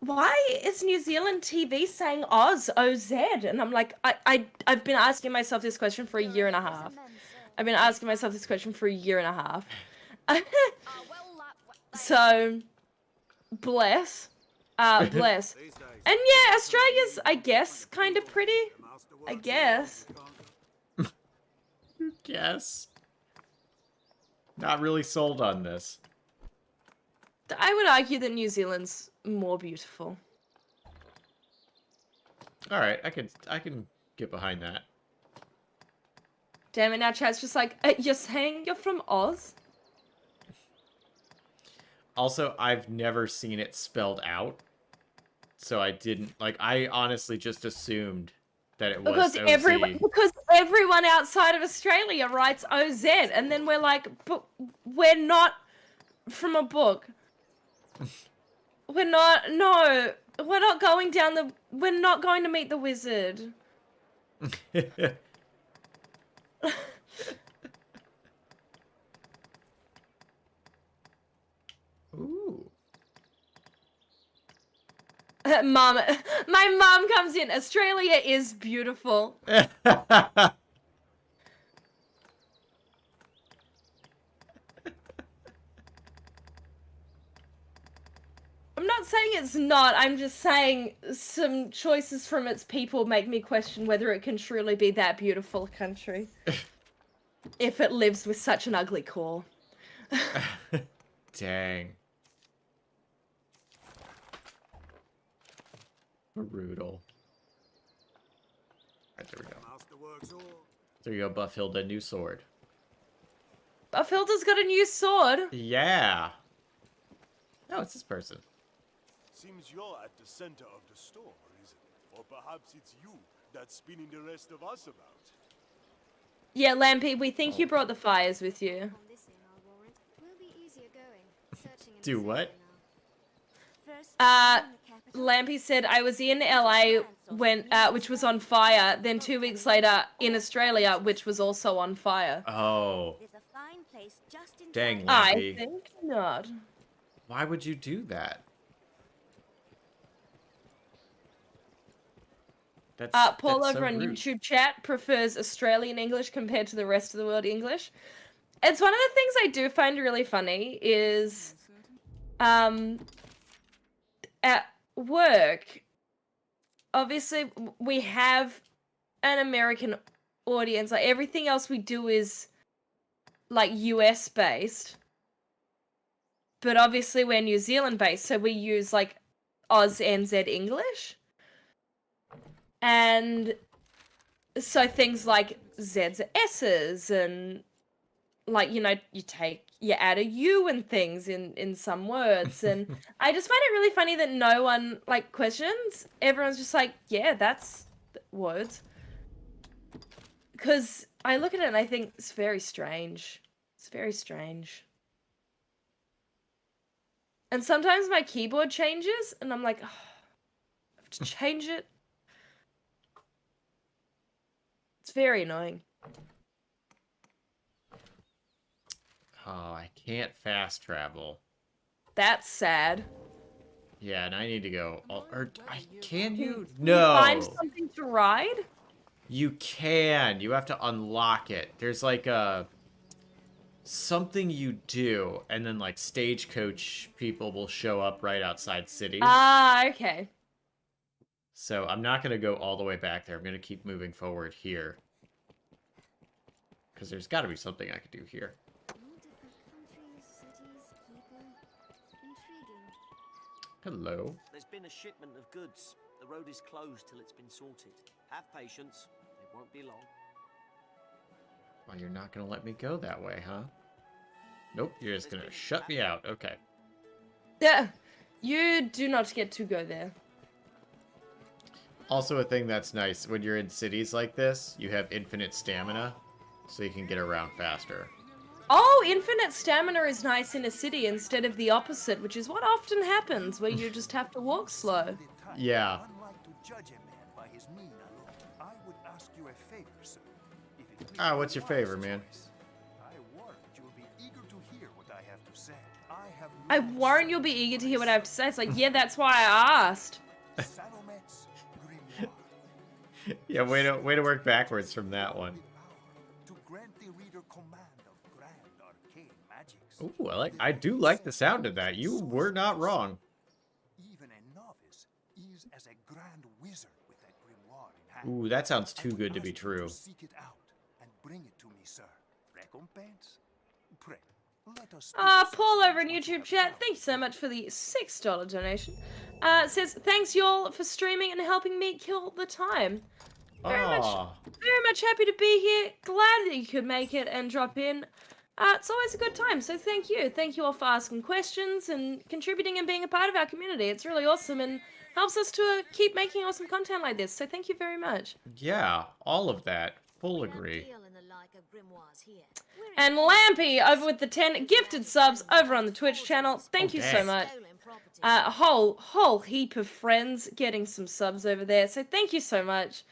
why is New Zealand TV saying Oz, O-Z? And I'm like, I've been asking myself this question for a year and a half. So, bless. Bless. And yeah, Australia's, I guess, kind of pretty. I guess. Guess. Not really sold on this. I would argue that New Zealand's more beautiful. All right, I can get behind that. Damn it, now chat's just like, you're saying you're from Oz? Also, I've never seen it spelled out, so I didn't like. I honestly just assumed that it was Because everyone outside of Australia writes OZ, and then we're like, but we're not from a book. We're not going to meet the wizard. Ooh. My mom comes in. Australia is beautiful. I'm not saying it's not. I'm just saying some choices from its people make me question whether it can truly be that beautiful a country. If it lives with such an ugly core. Dang. Brutal. Alright, there we go. There you go, Buffhilda, new sword. Buffhilda's got a new sword. Yeah. Oh, it's this person. Seems you're at the center of the storm, isn't it? Or perhaps it's you that's spinning the rest of us about. Yeah, Lampy, we think you brought the fires with you. On this email warrant, will be easier going. Searching in Do the what? safe Lampy said, I was in LA when, which was on fire, then 2 weeks later in Australia, which was also on fire. Oh. There's a fine place just inside. Dang, I Lampy. think not. Why would you do that? Paul that's over so on rude. YouTube chat prefers Australian English compared to the rest of the world English. It's one of the things I do find really funny is, at work, obviously we have an American audience. Like, everything else we do is like US based. but obviously we're New Zealand based, so we use like Oz NZ English. And so things like Z's are S's, and like, you add a U and things in some words. And I just find it really funny that no one like questions. Everyone's just like, yeah, that's words. Because I look at it and I think it's very strange. It's very strange. And sometimes my keyboard changes and I'm like, oh, I have to change it. It's very annoying. Oh, I can't fast travel. That's sad. Yeah, and I need to go. Can you? Can No. you find something to ride? You can. You have to unlock it. There's like something you do, and then like stagecoach people will show up right outside cities. Ah, okay. So I'm not gonna go all the way back there. I'm gonna keep moving forward here. Because there's gotta be something I could do here. All different countries, cities, people. Intriguing. Hello. There's been a shipment of goods. The road is closed till it's been sorted. Have patience. It won't be long. Well, you're not gonna let me go that way, huh? Nope, you're just gonna shut me out. Okay. Yeah, you do not get to go there. Also, a thing that's nice, when you're in cities like this, you have infinite stamina, so you can get around faster. Oh, infinite stamina is nice in a city instead of the opposite, which is what often happens, where you just have to walk slow. Yeah. Unlike to judge a man by his mean alone, I would ask you a favor, sir. If it please Ah, what's your wise favor, man? choice. I warrant you'll be eager to hear what I have to say. I warrant you'll be eager to hear what I have to say. It's like, yeah, that's why I asked. Salomet's grimoire. Yeah, way to work backwards from that one. To grant the reader command of grand arcane magics. Ooh, I do like the sound of that. You were not wrong. Even a novice is as a grand wizard with that grimoire in hand. Ooh, that sounds I too would good to be ask you true. Seek it out and bring it to me, sir. Recompense? Pray. Let us Paul over in YouTube chat, thank you so much for the $6 donation. Says, thanks y'all for streaming and helping me kill the time. Very much happy to be here. Glad that you could make it and drop in. It's always a good time, so thank you. Thank you all for asking questions and contributing and being a part of our community. It's really awesome and helps us to keep making awesome content like this, so thank you very much. Yeah, all of that. Full We don't agree. deal in the like of grimoires here. We're And Lampy over with the 10 gifted subs over on the Twitch channel. Thank you so dang. much. stolen property. A whole heap of friends getting some subs over there, so thank you so much.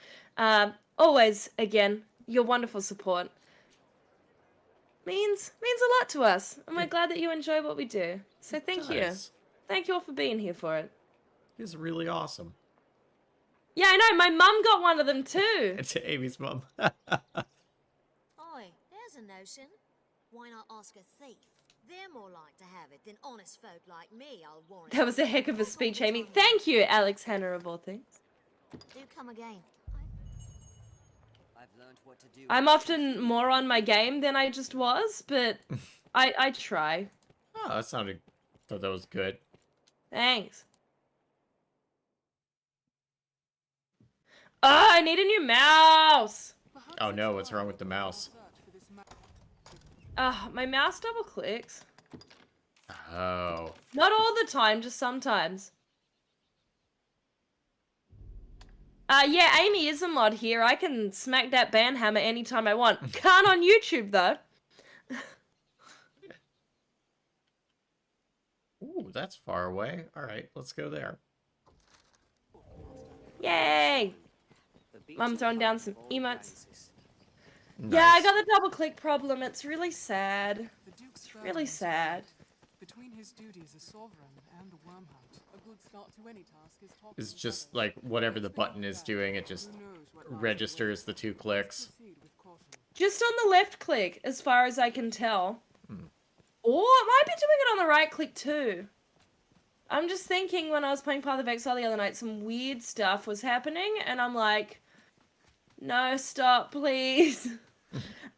Always, again, your wonderful support means a lot to us, and we're glad that you enjoy what we do. So thank you. Nice. Thank you all for being here for it. It's really awesome. Yeah, I know, my mum got one of them too. It's Amy's mom. Oi, there's a notion. Why not ask a thief? They're more like to have it than honest folk like me, I'll warrant. That was a heck of a speech, Amy. Thank you, Alex Hanna of all things. Do come again. I've learned what to do. I'm often more on my game than I just was, but I try. Oh, that sounded... thought that was good. Thanks. Oh, I need a new mouse! Oh no, what's wrong with the mouse? My mouse double clicks. Oh. Not all the time, just sometimes. Yeah, Amy is a mod here. I can smack that banhammer anytime I want. Can't on YouTube, though. Ooh, that's far away. Alright, let's go there. Yay! The beach Mum is throwing down home some of all emotes. Francis. Yeah, I Nice. got the double click problem. It's really sad. The Duke's Really sad. Between his duties as sovereign and the worm hunt, a good start to any task is talking It's to just others. like whatever the button is doing, it just Who knows what lies registers the ahead. 2 clicks. Proceed with caution. Just on the left click, as far as I can tell. Or it might be doing it on the right click too. I'm just thinking when I was playing Path of Exile the other night, some weird stuff was happening, and I'm like, no, stop, please.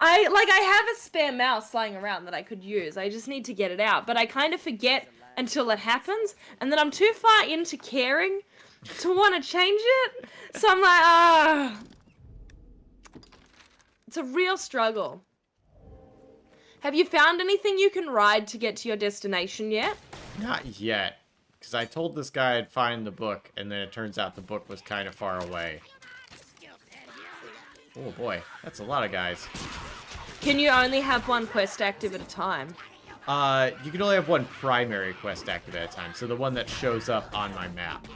I have a spare mouse lying around that I could use. I just need to get it out. But I kind of forget until it happens. And then I'm too far into caring to want to change it. So I'm like, ah. It's a real struggle. Have you found anything you can ride to get to your destination yet? Not yet. Because I told this guy I'd find the book, and then it turns out the book was kind of far away. Oh boy, that's a lot of guys. Can you only have one quest active at a time? You can only have one primary quest active at a time, so the one that shows up on my map.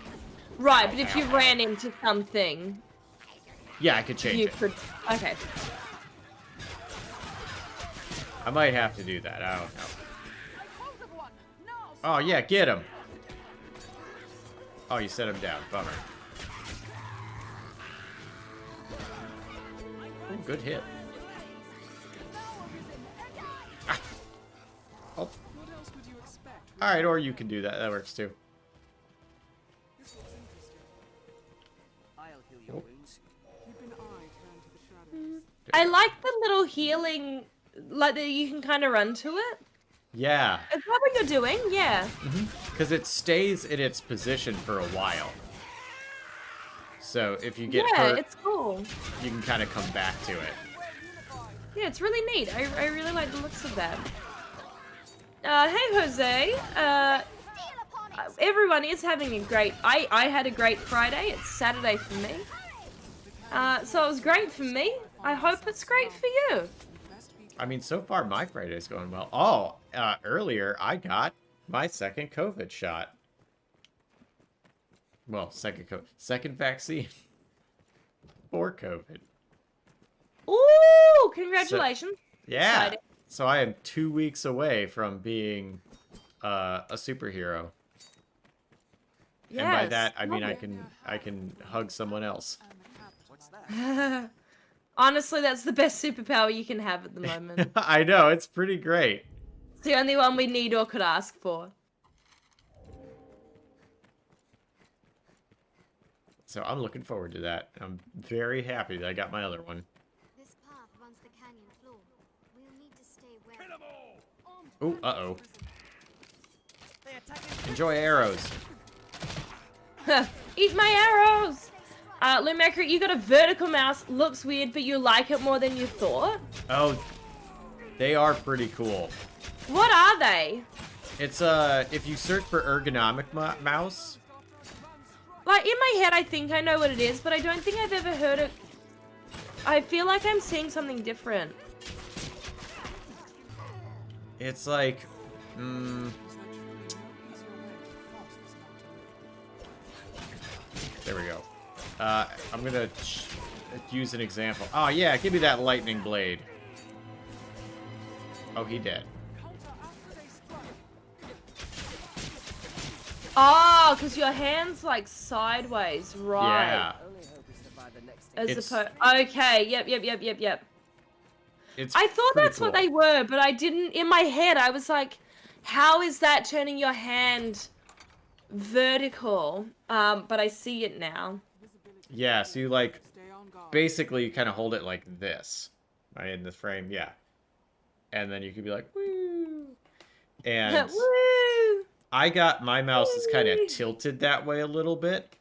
Right, but if you ran into something... Yeah, I could change you it. could... Okay. I might have to do that, I don't know. Oh yeah, get him! Oh, you set him down, bummer. Ooh, good hit. Ah. Oh. Alright, or you can do that, that works too. I'll heal your wounds. I like the little healing, like that you can kind of run to it. Yeah. Is that what you're doing? Yeah. Because it stays in its position for a while. So if you get hurt, it's cool. you can kind of come back to it. Yeah, it's really neat. I really like the looks of that. Hey, Jose. Everyone is having a great... I had a great Friday. It's Saturday for me. So it was great for me. I hope it's great for you. I mean, so far my Friday's going well. Oh, earlier I got my second COVID shot. Well, second vaccine for COVID. Ooh, congratulations. Yeah. Exciting. So I am 2 weeks away from being a superhero. Yes, and by that I mean lovely. I can hug someone else. What's that? Honestly, that's the best superpower you can have at the moment. I know, it's pretty great. It's the only one we need or could ask for. So I'm looking forward to that. I'm very happy that I got my other one. This path runs the canyon floor. We'll need to stay where... Ooh, uh-oh. Enjoy arrows. Eat my arrows! Lumaker, you got a vertical mouse. Looks weird, but you like it more than you thought. Oh, they are pretty cool. What are they? It's, if you search for ergonomic mouse... Like, in my head, I think I know what it is, but I don't think I've ever heard it. I feel like I'm seeing something different. It's like, there we go. I'm gonna use an example. Oh yeah, give me that lightning blade. Oh, he dead. Oh, because your hand's like sideways, right? Yeah. As opposed. Okay, yep. It's I thought pretty that's what cool. they were, but I didn't. In my head, I was like, how is that turning your hand vertical? But I see it now. Yeah, so you like, basically you kind of hold it like this, right, in the frame, yeah. And then you could be like, woo! And Woo! I got, my mouse is kind of tilted that way a little bit.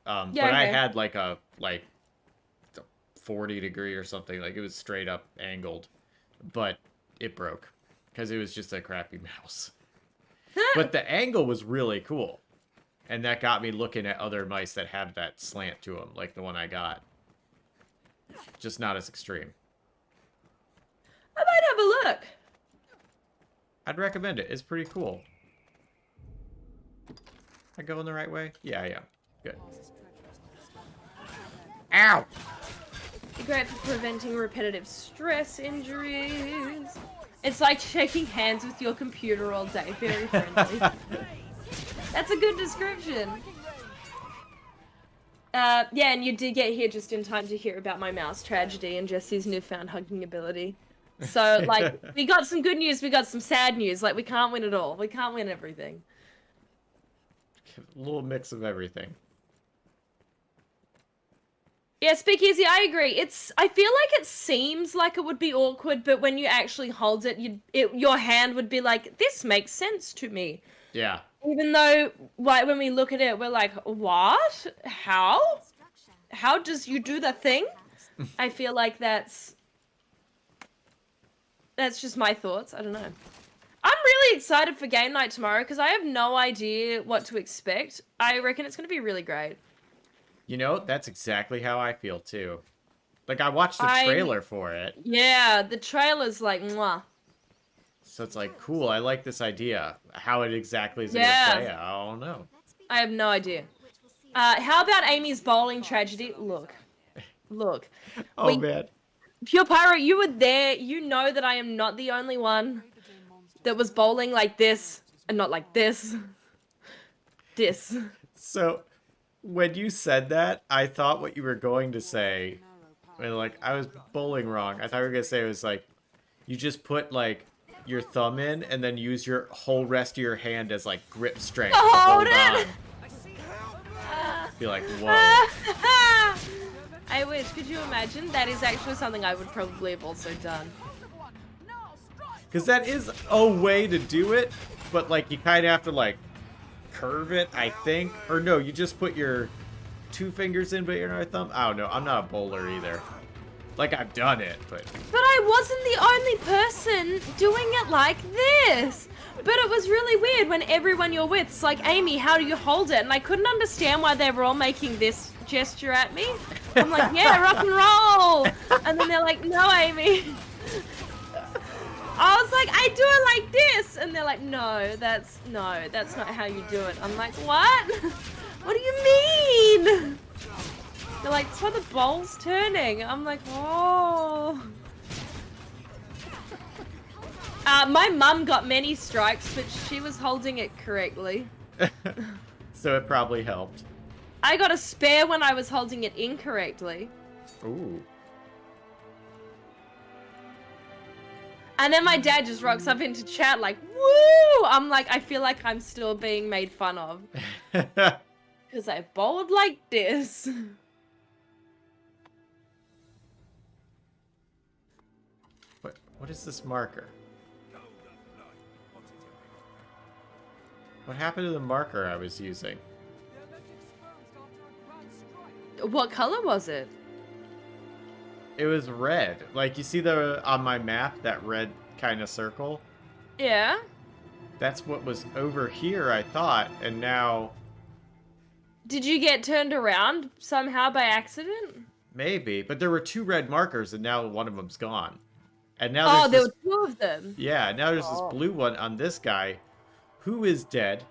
Yeah, but I okay. had like a 40 degree or something, like it was straight up angled. But it broke, because it was just a crappy mouse. But the angle was really cool. And that got me looking at other mice that have that slant to them, like the one I got. Just not as extreme. I might have a look. I'd recommend it. It's pretty cool. I going the right way? Yeah, I am. Good. Ow! Great for preventing repetitive stress injuries. It's like shaking hands with your computer all day. Very friendly. That's a good description. Yeah, and you did get here just in time to hear about my mouse tragedy and Jesse's newfound hugging ability. So, like, we got some good news, we got some sad news. Like, we can't win it all. We can't win everything. A little mix of everything. Yeah, Speakeasy, I agree. I feel like it seems like it would be awkward, but when you actually hold it, your hand would be like, this makes sense to me. Yeah. Even though, like, when we look at it, we're like, what? How? How does you do the thing? I feel like that's just my thoughts. I don't know. I'm really excited for game night tomorrow because I have no idea what to expect. I reckon it's going to be really great. You know, that's exactly how I feel too. Like, I watched the trailer for it. Yeah, the trailer's like, mwah. So it's like, cool, I like this idea. How it exactly is going to play, I don't know. I have no idea. How about Amy's bowling tragedy? Look. Oh, man. Pure Pyro, you were there. You know that I am not the only one that was bowling like this and not like this. This. So, when you said that, I thought what you were going to say, like, I was bowling wrong. I thought you were going to say it was like, you just put, like, your thumb in and then use your whole rest of your hand as, like, grip strength to hold on. Be like, whoa. I wish. Could you imagine? That is actually something I would probably have also done. Because that is a way to do it, but, like, you kind of have to, like, curve it, I think. Or no, you just put your 2 fingers in, but your thumb. I don't know. I'm not a bowler either. Like, I've done it, but I wasn't the only person doing it like this. But it was really weird when everyone you're with's like, Amy, how do you hold it? And I couldn't understand why they were all making this gesture at me. I'm like, yeah, rock and roll. And then they're like, no, Amy. I was like, I do it like this. And they're like, no, that's not how you do it. I'm like, what? What do you mean? They're like, it's why the bowl's turning. I'm like, oh. My mum got many strikes, but she was holding it correctly. so it probably helped. I got a spare when I was holding it incorrectly. Ooh. And then my dad just rocks up into chat like, woo! I'm like, I feel like I'm still being made fun of. Because I bowled like this. What is this marker? What happened to the marker I was using? What color was it? It was red. Like, you see on my map, that red kind of circle? Yeah. That's what was over here, I thought, and now... Did you get turned around somehow by accident? Maybe, but there were 2 red markers, and now one of them's gone. And now there were 2 of them. Yeah, now there's this blue one on this guy, who is dead.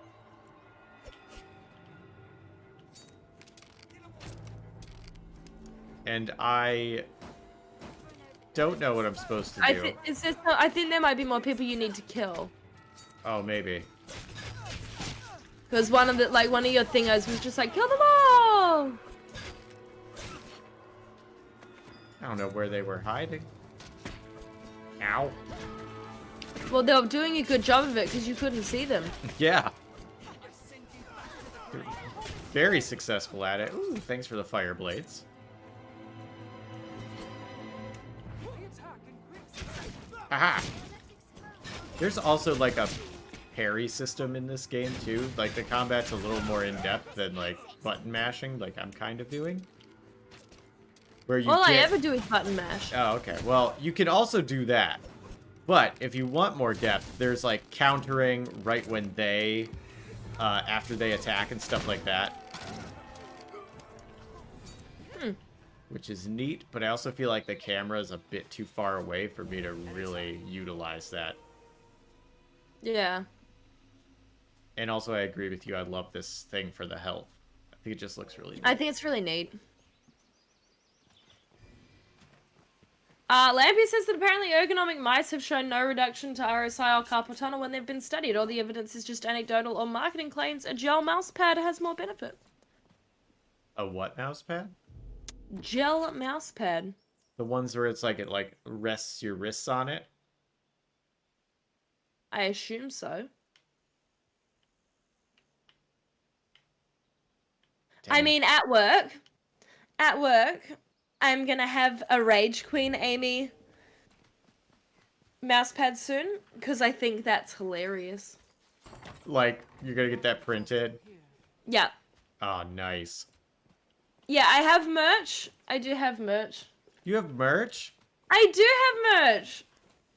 And I don't know what I'm supposed to do. I think there might be more people you need to kill. Oh, maybe. Because one of your thingos was just like, kill them all! I don't know where they were hiding. Ow. Well, they were doing a good job of it because you couldn't see them. Yeah. They're very successful at it. Ooh, thanks for the fire blades. Aha! There's also like a parry system in this game too. Like the combat's a little more in-depth than like button mashing, like I'm kind of doing. Where you All I ever do is button mash. Oh, okay. Well, you can also do that. But if you want more depth, there's like countering right when they, after they attack and stuff like that. Which is neat, but I also feel like the camera is a bit too far away for me to really utilize that. Yeah. And also, I agree with you. I love this thing for the health. I think it just looks really neat. I think it's really neat. Lampy says that apparently ergonomic mice have shown no reduction to RSI or carpal tunnel when they've been studied. All the evidence is just anecdotal or marketing claims. A gel mouse pad has more benefit. A what mouse pad? Gel mouse pad. The ones where it's like it like rests your wrists on it? I assume so. Dang. I mean, at work, at work, I'm gonna have a Rage Queen Amy mousepad soon, because I think that's hilarious. Like, you're gonna get that printed? Yeah. Oh, nice. Yeah, I have merch. I do have merch. You have merch? I do have merch.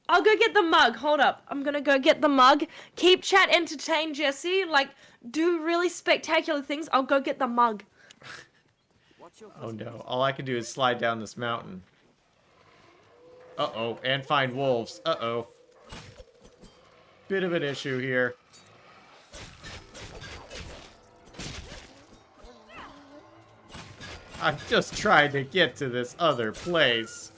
I'll go get the mug. Hold up. I'm gonna go get the mug. Keep chat entertained, Jesse. Like, do really spectacular things. I'll go get the mug. Oh no. All I can do is slide down this mountain. Uh-oh. And find wolves. Uh-oh. Bit of an issue here. I'm just trying to get to this other place.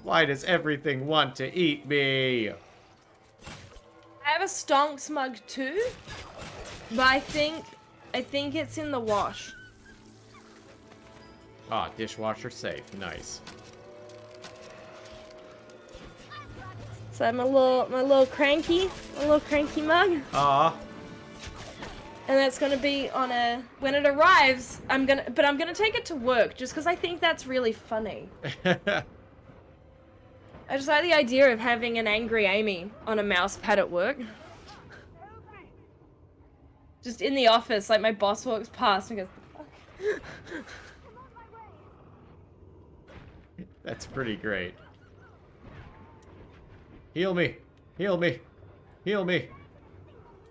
Why does everything want to eat me? I have a stonks mug too, but I think it's in the wash. Ah, dishwasher safe. Nice. So my little cranky mug. Ah. And that's gonna be on a when it arrives. I'm gonna take it to work just because I think that's really funny. I just like the idea of having an angry Amy on a mouse pad at work. Just in the office, like my boss walks past and goes, "Fuck." That's pretty great. Heal me. Heal me. Heal me.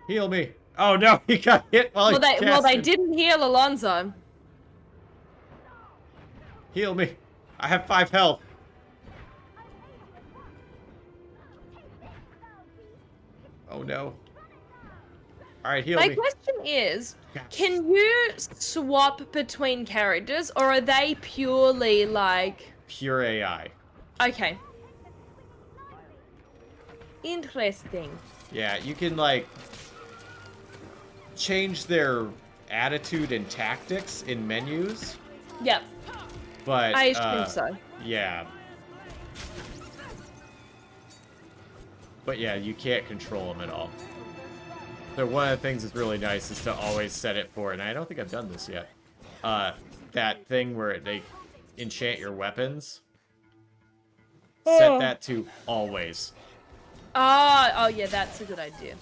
Heal me. Oh no, he got hit while he Well, they casted. didn't heal Alonzo. Heal me. I have 5 health. Oh no. Alright, heal My me. question is, can you swap between characters, or are they purely like... Pure AI. Okay. Interesting. Yeah, you can, like, change their attitude and tactics in menus, Yep, but, I assume so. yeah. But yeah, you can't control them at all. So one of the things that's really nice is to always set it for, and I don't think I've done this yet, that thing where they enchant your weapons. Set that to always. Oh yeah, that's a good idea.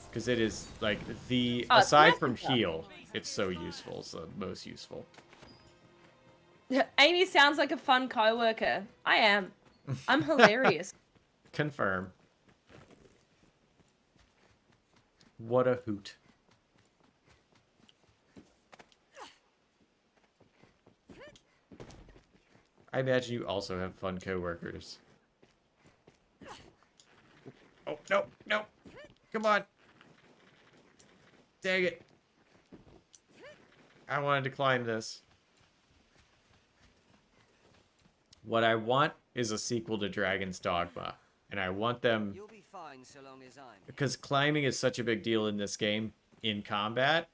Because it is, like, the... Oh, aside that's from stuff. heal, it's so useful. It's the most useful. Amy sounds like a fun coworker. I am. I'm hilarious. Confirm. What a hoot. I imagine you also have fun coworkers. Oh, no, no. Come on. Dang it. I wanted to climb this. What I want is a sequel to Dragon's Dogma. And I want them... You'll be fine so long as I'm. Because climbing is such a big deal in this game, in combat.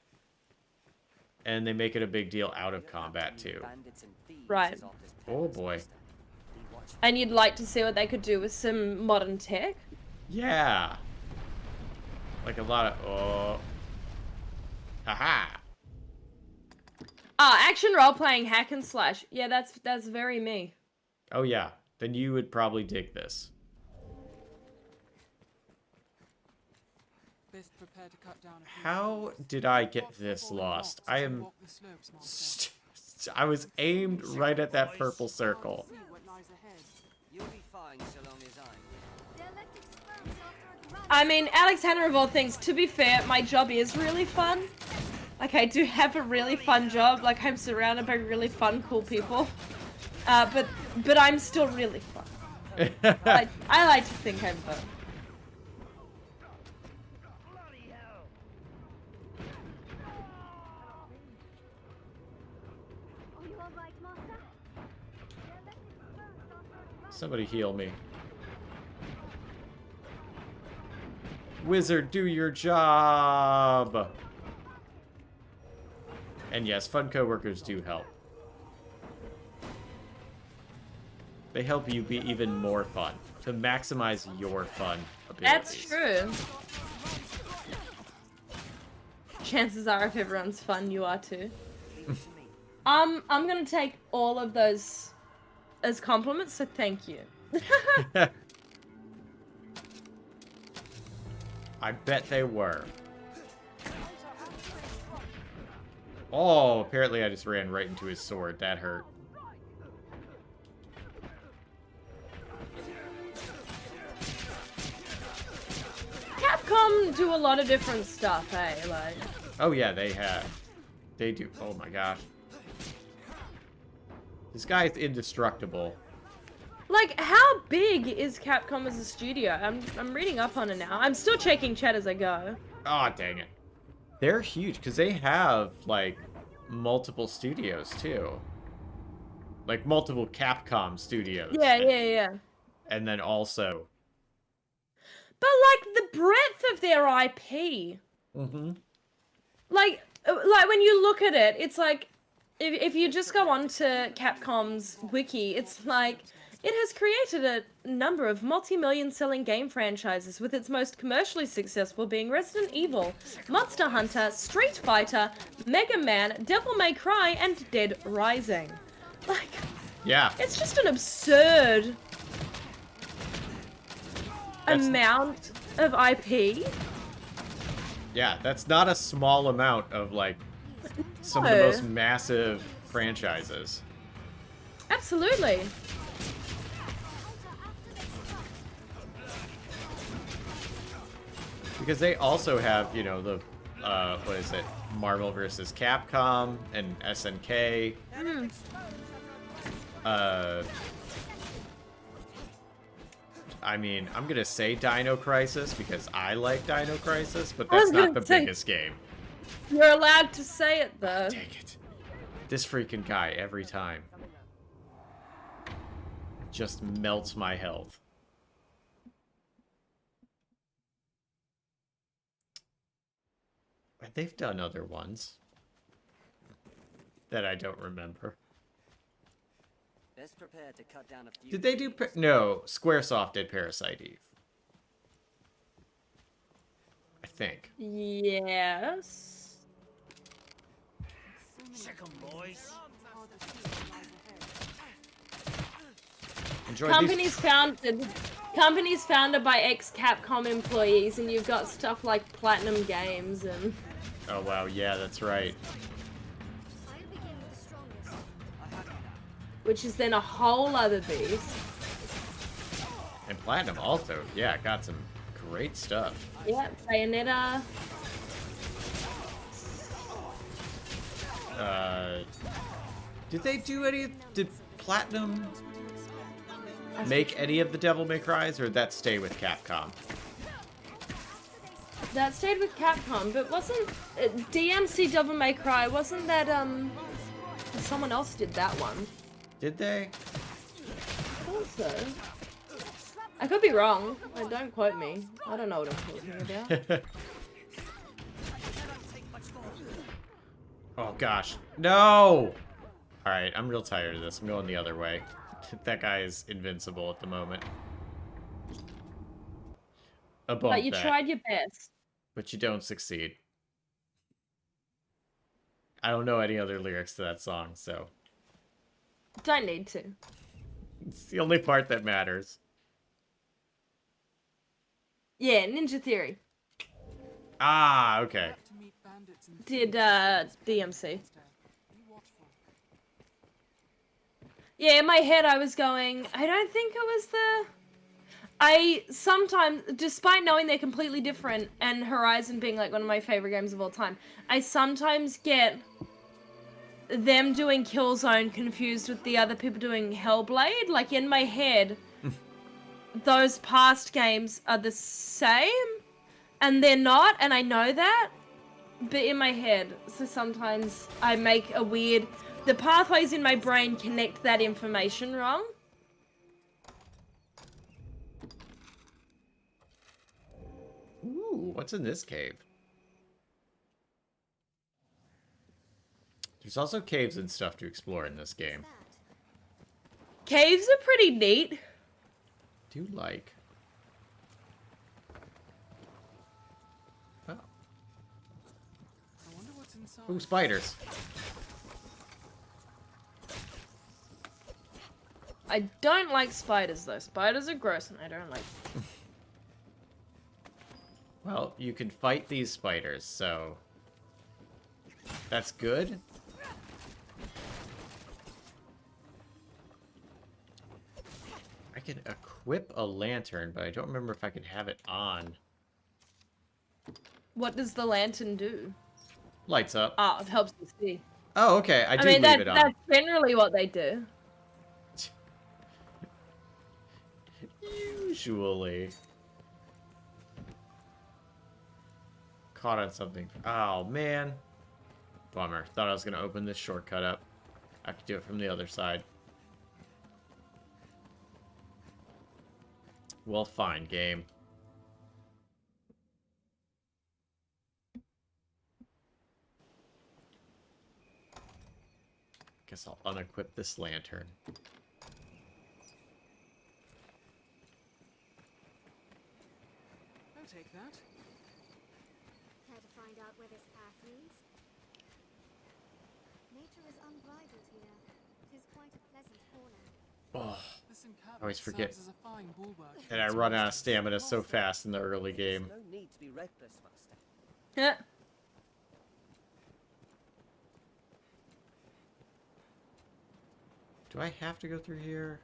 And they make it a big deal out of combat, too. Right. Oh, boy. And you'd like to see what they could do with some modern tech? Yeah. Like a lot of... Oh. Haha. Oh, action role-playing hack and slash. Yeah, that's very me. Oh, yeah. Then you would probably dig this. Best prepared to cut down a few How trees. did I get Watch this the fallen lost? rocks as I you am... walk the slopes, Master. I was aimed right at that purple circle. See what lies ahead. You'll be fine so long as I'm. I mean, Alexander, of all things, to be fair, my job is really fun. Like, I do have a really fun job. Like, I'm surrounded by really fun, cool people. But I'm still really fun. I like to think I'm fun. Somebody heal me. Wizard, do your job! And yes, fun coworkers do help. They help you be even more fun, to maximize your fun abilities. That's true. Chances are, if everyone's fun, you are too. I'm gonna take all of those as compliments, so thank you. I bet they were. Oh, apparently I just ran right into his sword. That hurt. Capcom do a lot of different stuff, hey? Like... Oh yeah, they have. They do. Oh my gosh. This guy is indestructible. Like, how big is Capcom as a studio? I'm reading up on it now. I'm still checking chat as I go. Oh, dang it. They're huge, because they have, like, multiple studios, too. Like, multiple Capcom studios. Yeah. And then also... But, like, the breadth of their IP. Mm-hmm. Like when you look at it, it's like, if you just go onto Capcom's wiki, it's like, it has created a number of multi-million selling game franchises, with its most commercially successful being Resident Evil, Monster Hunter, Street Fighter, Mega Man, Devil May Cry, and Dead Rising. Like, yeah, it's just an absurd amount of IP. Yeah, that's not a small amount of, like, some of the most massive franchises. Absolutely. Because they also have, you know, the, what is it? Marvel vs. Capcom and SNK. I mean, I'm gonna say Dino Crisis because I like Dino Crisis, but that's not the biggest game. You're allowed to say it, though. Dang it. This freaking guy, every time. Just melts my health. They've done other ones that I don't remember. Best prepared to cut down a few. Did they do... No, Squaresoft did Parasite Eve. I think. Yes. Check 'em, boys. Enjoy Companies founded by ex-Capcom employees, and you've got stuff like Platinum Games and... Oh, wow, yeah, that's right. Which is then a whole other beast. And Platinum also, yeah, got some great stuff. Yeah, Bayonetta. Did they do any... Did Platinum make any of the Devil May Cries, or did that stay with Capcom? That stayed with Capcom, but wasn't... DMC Devil May Cry, wasn't that, someone else did that one. Did they? I thought so. I could be wrong. Don't quote me. I don't know what I'm talking about. Oh gosh. No! Alright, I'm real tired of this. I'm going the other way. That guy is invincible at the moment. But you tried your best. But you don't succeed. I don't know any other lyrics to that song, so... Don't need to. It's the only part that matters. Yeah, Ninja Theory. Ah, okay. Did, DMC. Yeah, in my head I was going, I don't think it was the... I sometimes, despite knowing they're completely different, and Horizon being like one of my favorite games of all time, I sometimes get them doing Killzone confused with the other people doing Hellblade. Like, in my head, those past games are the same, and they're not, and I know that, but in my head, so sometimes I make a weird... The pathways in my brain connect that information wrong. Ooh, what's in this cave? There's also caves and stuff to explore in this game. Caves are pretty neat. Do like. Oh. Ooh, spiders. I don't like spiders though. Spiders are gross and I don't like them. Well, you can fight these spiders, so that's good. I can equip a lantern, but I don't remember if I can have it on. What does the lantern do? Lights up. Oh, it helps you see. Oh, okay. I do mean, leave it on. that's generally what they do. Usually. Caught on something. Oh, man. Bummer. Thought I was going to open this shortcut up. I could do it from the other side. Well, fine, game. Guess I'll unequip this lantern. I'll take that. Care to find out where this path leads? Nature is unbridled here. It is quite a pleasant corner. Oh, This I always forget serves as a fine bulwark that I run out of stamina so fast in the early game. No need to be reckless, Master. Yeah. Do I have to go through here?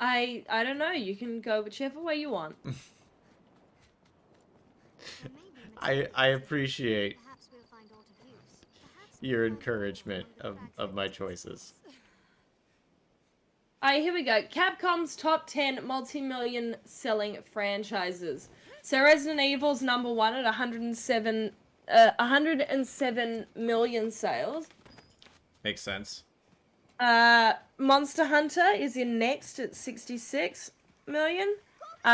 I don't know. You can go whichever way you want. I appreciate Perhaps we'll find aught of use. Perhaps your encouragement of my choices. Alright, here we go. Capcom's top 10 multi-million selling franchises. So Resident Evil's number 1 at 107 million sales. Makes sense. Monster Hunter is in next at 66 million.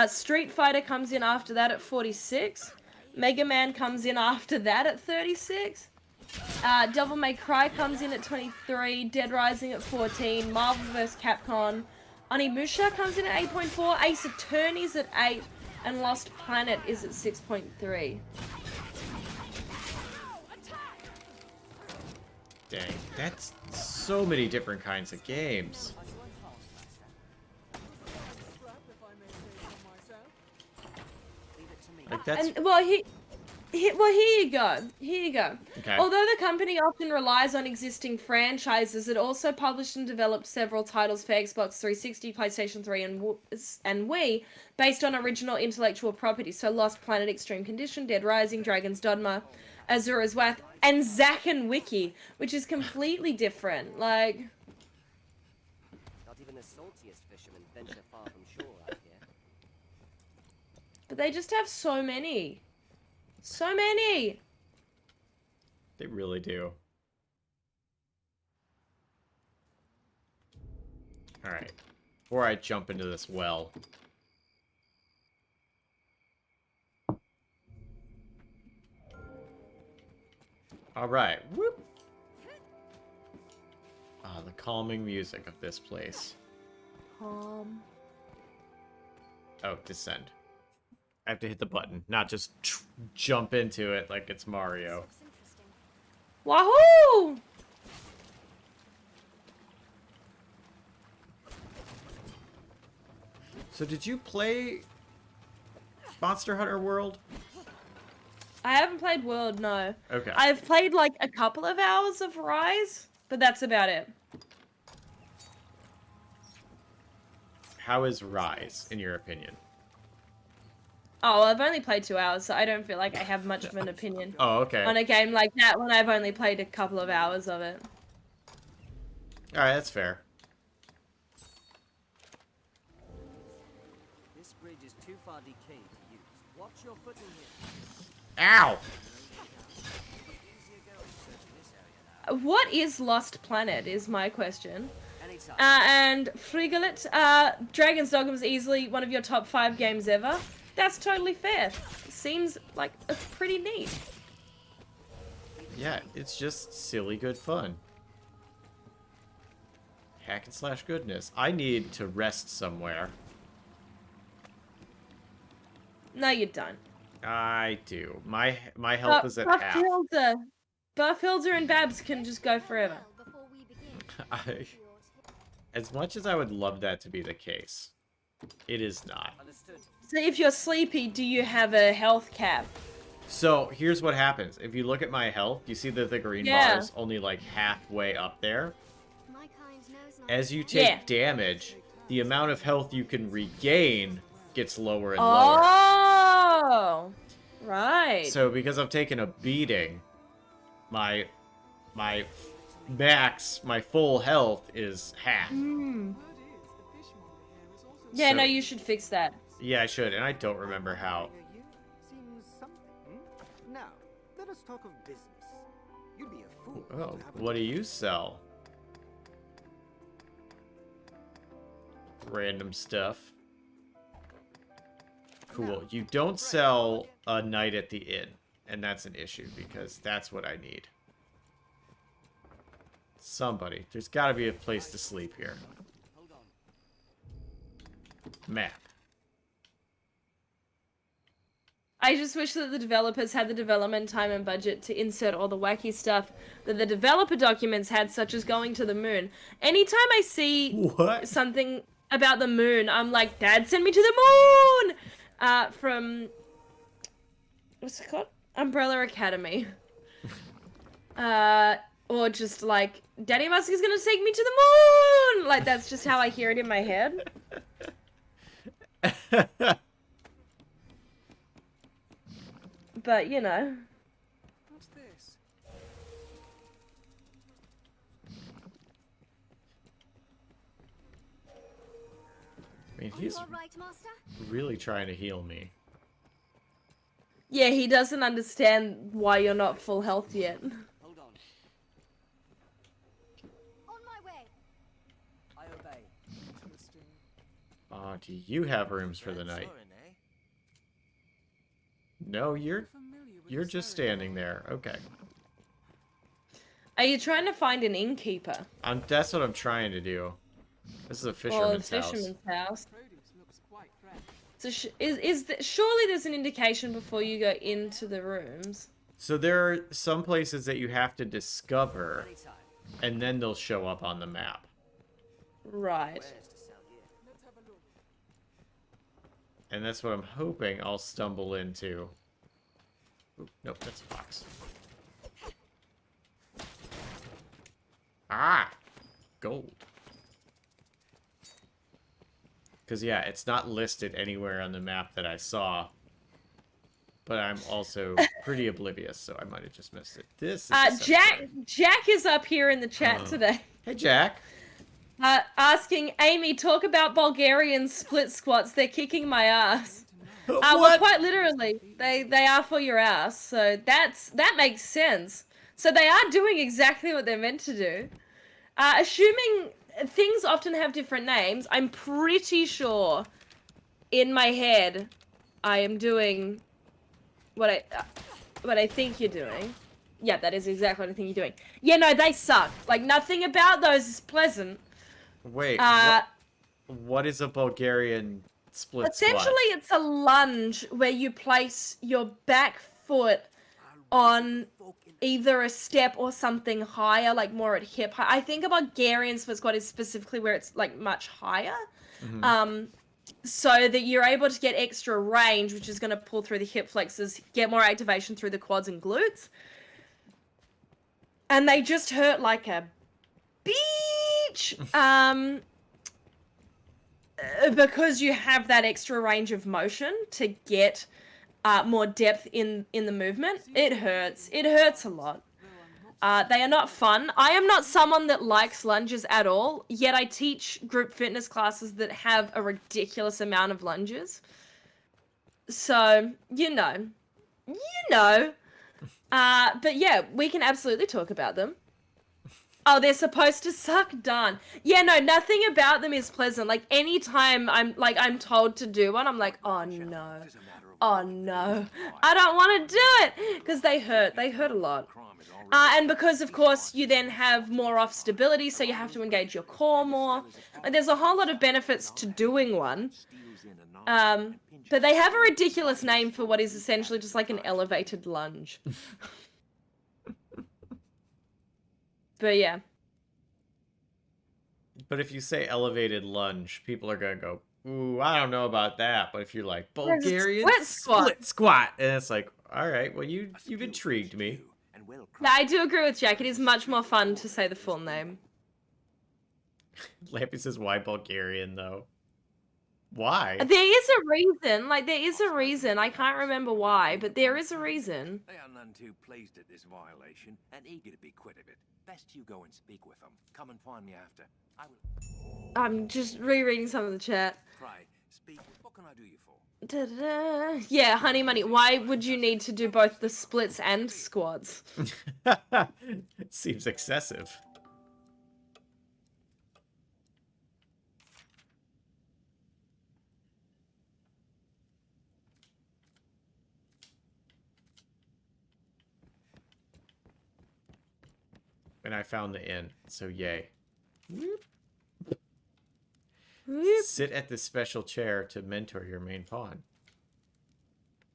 Street Fighter comes in after that at 46. Mega Man comes in after that at 36. Devil May Cry comes in at 23. Dead Rising at 14. Marvel vs. Capcom. Onimusha comes in at 8.4. Ace Attorney's at 8. And Lost Planet is at 6.3. Dang, that's so many different kinds of games. Like that's And well, here you go. Here you go. okay. Although the company often relies on existing franchises, it also published and developed several titles for Xbox 360, PlayStation 3, and Wii based on original intellectual property. So Lost Planet, Extreme Condition, Dead Rising, Dragon's Dogma, Azura's Wrath, and Zack and Wiki, which is completely different. Like, Not even the saltiest fishermen venture far from shore out here. but they just have so many. So many! They really do. Alright. Before I jump into this well. Alright. Whoop! Ah, the calming music of this place. Oh, descend. I have to hit the button, not just jump into it like it's Mario. looks interesting. Wahoo! So did you play Monster Hunter World? I haven't played World, no. Okay. I've played like a couple of hours of Rise, but that's about it. How is Rise, in your opinion? Oh, well, I've only played 2 hours, so I don't feel like I have much of an opinion Oh, okay. on a game like that when I've only played a couple of hours of it. Alright, that's fair. This bridge is too far decayed to use. Watch your footing here. Ow! Easier going searching this area now. What is Lost Planet is my question. Anytime. And Frigalit, Dragon's Dogma is easily one of your top 5 games ever. That's totally fair. Seems like it's pretty neat. Yeah, it's just silly good fun. Hack and slash goodness. I need to rest somewhere. No, you don't. I do. My health is at half. Buffhilder and Babs can just go forever. Well, before we begin, I, as much as I would love that to be the case, it is not. Understood. So if you're sleepy, do you have a health cap? So here's what happens. If you look at my health, you see that the green bar is only like halfway up there. My kind knows not As you take damage, the amount of health you can regain gets lower and lower. Oh, right. So because I've taken a beating, my max, my full health is half. Yeah, So- no, you should fix that. Yeah, I should, and I don't remember how. Seems something. Now, let us talk of business. You'd be a fool. Oh, to have a what do you sell? Random stuff. Cool. You don't sell a night at the inn, and that's an issue because that's what I need. Somebody. There's got to be a place to sleep here. Map. I just wish that the developers had the development time and budget to insert all the wacky stuff that the developer documents had, such as going to the moon. Anytime I see What? something about the moon, I'm like, Dad, send me to the moon! From... What's it called? Umbrella Academy. Or just like, Daddy Musk is gonna take me to the moon! Like, that's just how I hear it in my head. But, you know. What's this? I mean, he's all right, master? really trying to heal me. Yeah, he doesn't understand why you're not full health yet. Hold on. On my way. I obey. Do you have rooms for the night? No, you're just standing there. Okay. Are you trying to find an innkeeper? That's what I'm trying to do. This is a Or a fisherman's house. fisherman's house? Produce looks quite fresh. So surely there's an indication before you go into the rooms. So there are some places that you have to discover, Anytime. and then they'll show up on the map. Right. Wares to sell here. Let's have a look. And that's what I'm hoping I'll stumble into. Oop, nope, that's a fox. Ah! Gold. Because, yeah, it's not listed anywhere on the map that I saw. But I'm also pretty oblivious, so I might have just missed it. This is the Jack is up here in the chat today. Hey, Jack. Asking, Amy, talk about Bulgarian split squats. They're kicking my ass. Well, What? quite literally, they are for your ass. So that makes sense. So they are doing exactly what they're meant to do. Assuming things often have different names, I'm pretty sure in my head I am doing what I think you're doing. Yeah, that is exactly what I think you're doing. Yeah, no, they suck. Like, nothing about those is pleasant. Wait, what is a Bulgarian split Essentially, squat? it's a lunge where you place your back foot on either a step or something higher, like more at hip height. I think a Bulgarian split squat is specifically where it's like much higher, so that you're able to get extra range, which is going to pull through the hip flexors, get more activation through the quads and glutes. And they just hurt like a beach. Because you have that extra range of motion to get more depth in the movement. It hurts. It hurts a lot. They are not fun. I am not someone that likes lunges at all, yet I teach group fitness classes that have a ridiculous amount of lunges. So, you know. But yeah, we can absolutely talk about them. Oh, they're supposed to suck? Darn. Yeah, no, nothing about them is pleasant. Like, anytime I'm told to do one, I'm like, oh no. Oh no. I don't want to do it! Because they hurt. They hurt a lot. And because, of course, you then have more off stability, so you have to engage your core more. And there's a whole lot of benefits to doing one. But they have a ridiculous name for what is essentially just like an elevated lunge. But yeah. But if you say elevated lunge, people are gonna go, ooh, I don't know about that. But if you're like Bulgarian split squat, and it's like, all right, well you've intrigued me. Yeah, I do agree with Jack. It is much more fun to say the full name. Lampy says, why Bulgarian though? Why? There is a reason. Like, there is a reason. I can't remember why, but there is a reason. They are none too pleased at this violation and eager to be quit of it. Best you go and speak with them. Come and find me after. I will. I'm just rereading some of the chat. Pray, speak. What can I do you for? Da-da-da. Yeah, Honey Money, why would you need to do both the splits and squats? Seems excessive. And I found the inn, so yay. Whoop. Whoop. Sit at this special chair to mentor your main pawn.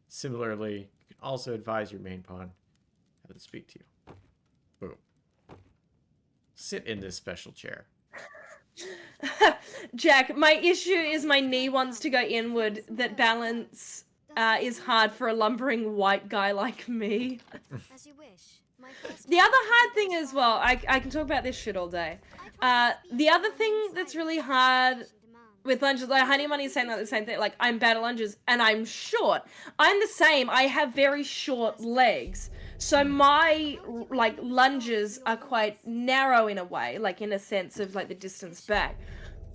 Similarly, you can also advise your main pawn how to speak to you. Boom. Sit in this special chair. Jack, my issue is my knee wants to go inward. That balance is hard for a lumbering white guy like me. As you wish. My first The other hard thing as well, I can talk about this shit all day. The other thing that's really hard with lunges, like Honey Money is saying that the same thing, like I'm bad at lunges and I'm short. I'm the same, I have very short legs. So my like lunges are quite narrow in a way, like in a sense of like the distance back.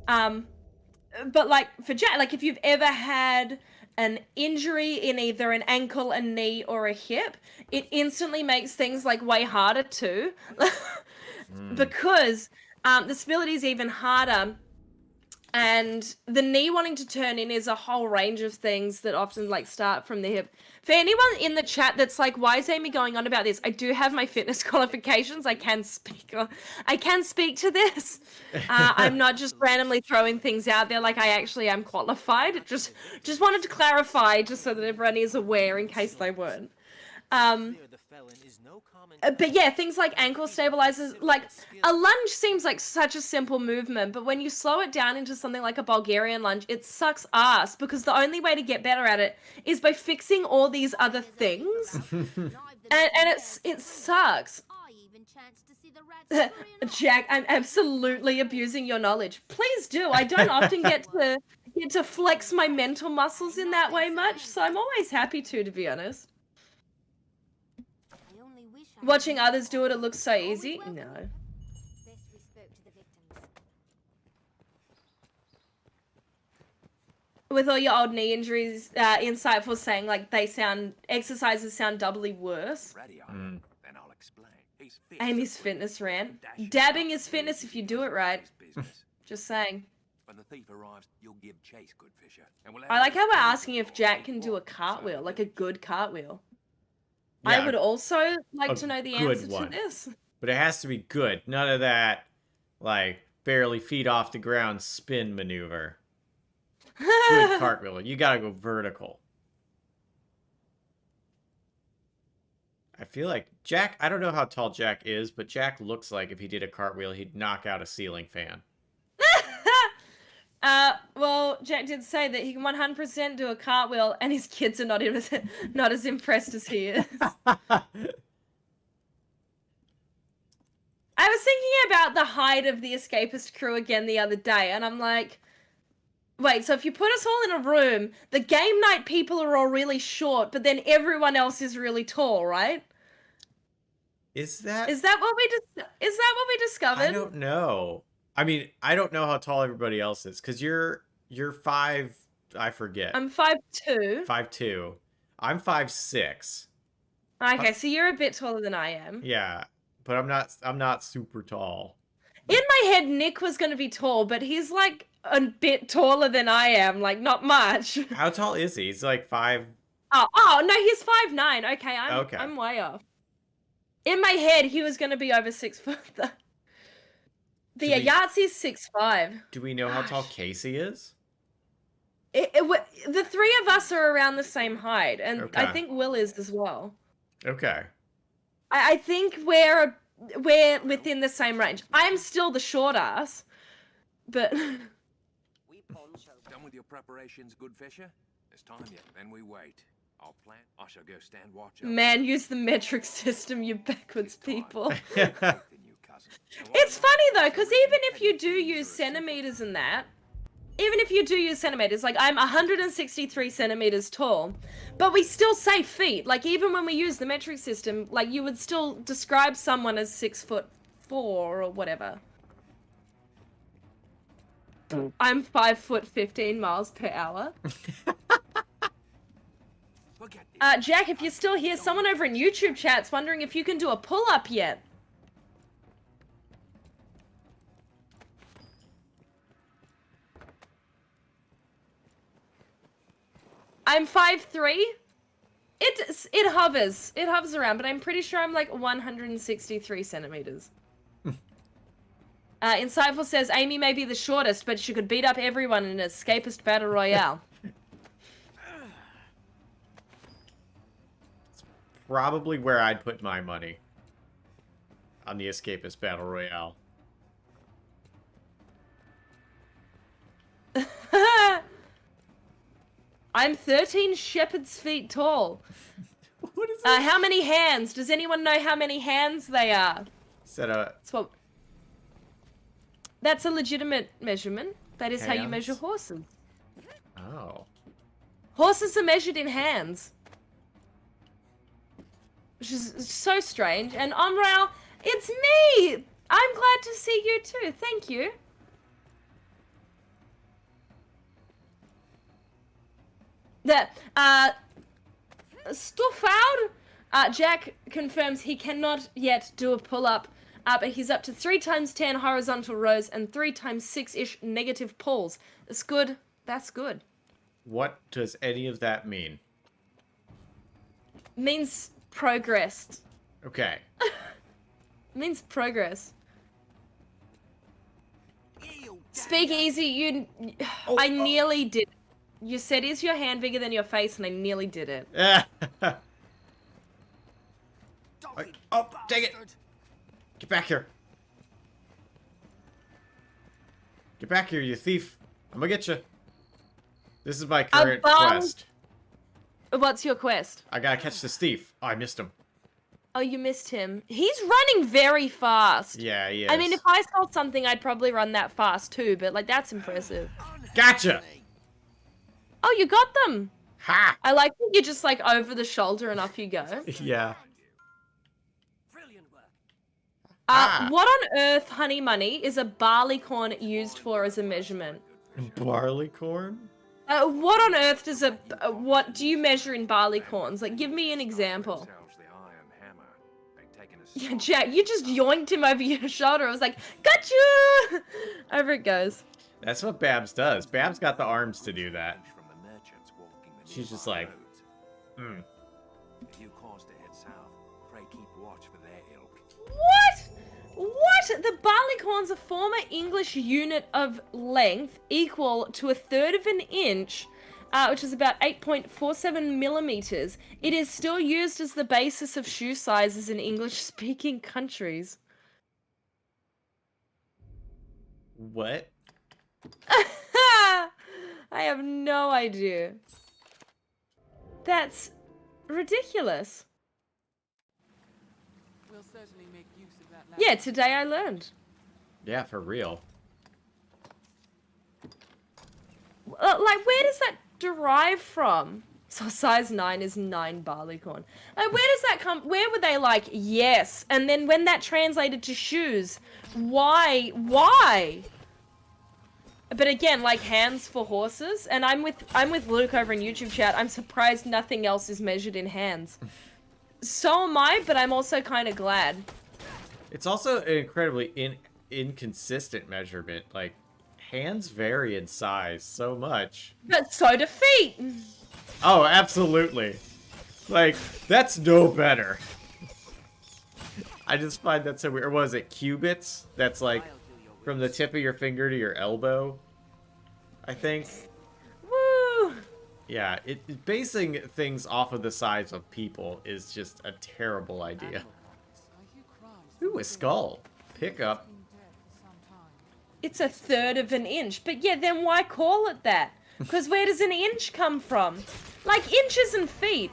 But like for Jack, like if you've ever had an injury in either an ankle, a knee, or a hip, it instantly makes things like way harder too. Because the stability is even harder. And the knee wanting to turn in is a whole range of things that often like start from the hip. For anyone in the chat that's like, why is Amy going on about this? I do have my fitness qualifications. I can speak to this. I'm not just randomly throwing things out there. Like I actually am qualified. Just wanted to clarify just so that everyone is aware in case they weren't. But yeah, things like ankle stabilizers, like a lunge seems like such a simple movement, but when you slow it down into something like a Bulgarian lunge, it sucks ass because the only way to get better at it is by fixing all these other things. and it sucks. Jack, I'm absolutely abusing your knowledge. Please do. I don't often get to flex my mental muscles in that way much, so I'm always happy to be honest. Watching others do it, it looks so easy. No. With all your old knee injuries, Insightful saying like exercises sound doubly worse. Then I'll explain. Amy's fitness rant. Dabbing is fitness if you do it right. Just saying. When the thief arrives, you'll give chase, good Fisher. I like how we're asking if Jack can do a cartwheel, like a good cartwheel. Yeah, I would also like to know the answer to this. But it has to be good. None of that, like, barely feet off the ground spin maneuver. Good cartwheel. You gotta go vertical. I feel like Jack, I don't know how tall Jack is, but Jack looks like if he did a cartwheel, he'd knock out a ceiling fan. Well, Jack did say that he can 100% do a cartwheel, and his kids are not as impressed as he is. I was thinking about the height of the Escapist crew again the other day, and I'm like, wait, so if you put us all in a room, the game night people are all really short, but then everyone else is really tall, right? Is that what we discovered? I don't know. I mean, I don't know how tall everybody else is, because you're 5, I forget. I'm 5'2". 5'2". I'm 5'6". Okay, so you're a bit taller than I am. Yeah, but I'm not super tall. In my head, Nick was going to be tall, but he's like a bit taller than I am, like not much. How tall is he? He's like 5. Oh no, he's 5'9". Okay, I'm way off. In my head, he was going to be over 6 foot though. The Yahtzee's 6'5". Do we know how tall Casey is? The three of us are around the same height, and okay. I think Will is as well. Okay. I think we're within the same range. I'm still the short ass. But We ponds shall Done with your preparations, good fisher? It's time yet, then we wait. I'll plan. I shall go stand watch. man, use the metric system, you backwards people. Take the new cousin. And while It's I'm funny though, not because written even if penny you do fees use are a simple centimeters in that, even if you do use centimeters, like I'm 163 centimeters tall, but we still say feet. Like even when we use the metric system, like you would still describe someone as 6'4" or whatever. I'm 5'15" miles per hour. Forget this. Jack, if you're still here, someone over in YouTube chat's wondering if you can do a pull-up yet. I'm 5'3". It hovers. It hovers around, but I'm pretty sure I'm like 163 centimeters. Insightful says Amy may be the shortest, but she could beat up everyone in an escapist battle royale. Probably where I'd put my money. On the Escapist Battle Royale. I'm 13 shepherd's feet tall. What is that? How many hands? Does anyone know how many hands they are? That's a legitimate measurement. That is how you Hands? measure horses. Oh. Horses are measured in hands. Which is so strange. And Omrail, it's me! I'm glad to see you too. Thank you. Stuffard, Jack confirms he cannot yet do a pull-up, but he's up to 3 times 10 horizontal rows and 3 times 6-ish negative pulls. That's good. That's good. What does any of that mean? Means progress. Okay. Means progress. Speak easy, you... I nearly did it. You said, is your hand bigger than your face? And I nearly did it. Oh, dang it! Get back here. Get back here, you thief. I'm gonna get you. This is my current quest. What's your quest? I gotta catch this thief. Oh, I missed him. Oh, you missed him. He's running very fast. Yeah, he is. I mean, if I saw something, I'd probably run that fast too, but, like, that's impressive. Gotcha! Oh, you got them! Ha! I like that you're just, like, over the shoulder and off you go. Yeah. brilliant work. What on earth, honey money, is a barleycorn used for as a measurement? Barleycorn? What on earth does what do you measure in barleycorns? Like, give me an example. Yeah, Jack, you just yoinked him over your shoulder. I was like, got you! Over it goes. That's what Babs does. Babs got the arms to do that. She's just like, If you cause to head south, pray keep watch for their ilk. What? What? The barleycorn's a former English unit of length equal to 1/3 of an inch, which is about 8.47 millimeters. It is still used as the basis of shoe sizes in English-speaking countries. what? I have no idea. That's ridiculous. We'll certainly make use of that land. Yeah, today I learned. Yeah, for real. Like, where does that derive from? So size 9 is 9 barleycorn. Like, where does that come? Where were they like, yes? And then when that translated to shoes, why? Why? But again, like hands for horses, and I'm with Luke over in YouTube chat. I'm surprised nothing else is measured in hands. So am I, but I'm also kind of glad. It's also an incredibly inconsistent measurement. Like, hands vary in size so much. But so do feet. Oh, absolutely. Like, that's no better. I just find that so weird. Or was it cubits? That's like from the tip of your finger to your elbow, I think. Woo! Yeah, basing things off of the size of people is just a terrible idea. Ooh, a skull. Pick up. it's a third of an inch. But yeah, then why call it that? Because where does an inch come from? Like inches and feet.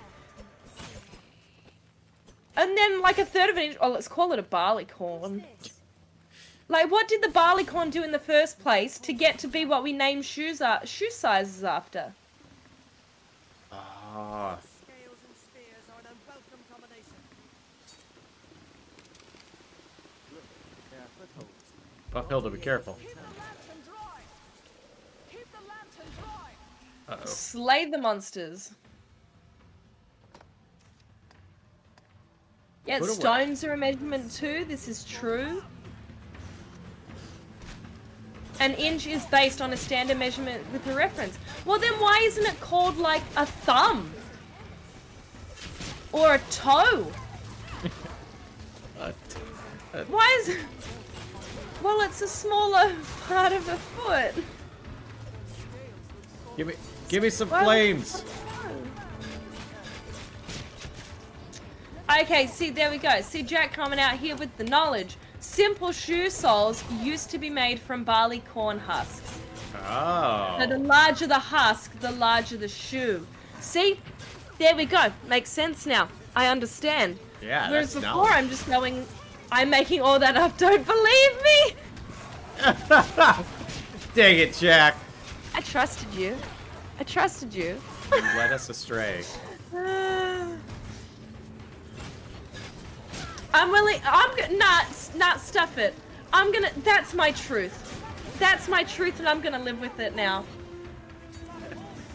And then like a third of an inch. Oh, let's call it a barley corn. Like, what did the barley corn do in the first place to get to be what we name shoe sizes after? Ah. Scales and spears are an unwelcome combination. Look, there are footholds. Buffhilda, be careful. Keep the lantern dry. Keep the lantern dry. Uh-oh. Slay the monsters. Yeah, Put away. stones are a measurement too. This is true. An inch is based on a standard measurement with a reference. Well, then why isn't it called like a thumb? Or a toe? Why is it... Well, it's a smaller part of a foot. Give me some Why would- flames. Okay, see, there we go. See Jack coming out here with the knowledge. Simple shoe soles used to be made from barley corn husks. Oh. So the larger the husk, the larger the shoe. See? There we go. Makes sense now. I understand. Yeah, Whereas that's before knowledge. I'm just going, I'm making all that up. Don't believe me? Dang it, Jack. I trusted you. I trusted you. You led us astray. I'm willing. Not stuff it. That's my truth. That's my truth, and I'm gonna live with it now.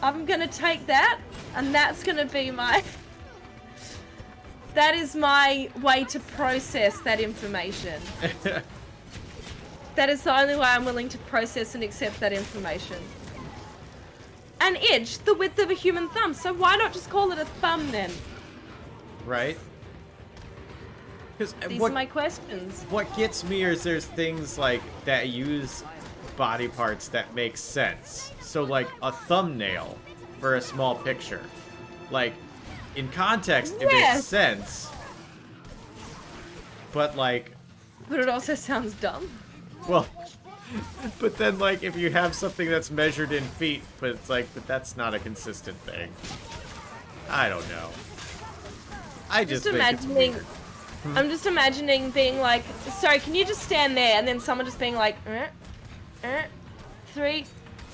I'm gonna take that, and that's gonna be my. That is my way to process that information. That is the only way I'm willing to process and accept that information. An inch, the width of a human thumb. So why not just call it a thumb then? Right? These are my questions. What gets me is there's things like that use body parts that make sense. So like a thumbnail for a small picture. Like in context it makes sense. But like But it also sounds dumb. well but then like if you have something that's measured in feet, but it's like but that's not a consistent thing. I don't know. I just think it's weird. I'm just imagining being like, sorry, can you just stand there? And then someone just being like, 3,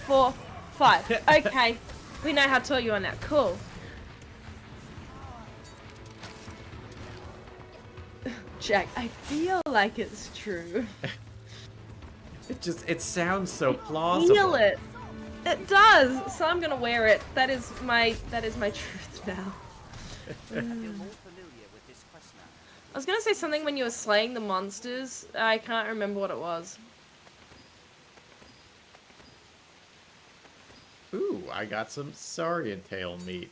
4, 5. Okay, we know how tall you are now. Cool. Jack, I feel like it's true. It sounds so plausible. Feel it. It does. So I'm gonna wear it. That is my truth now. I was gonna say something when you were slaying the monsters. I can't remember what it was. Ooh, I got some saurian tail meat.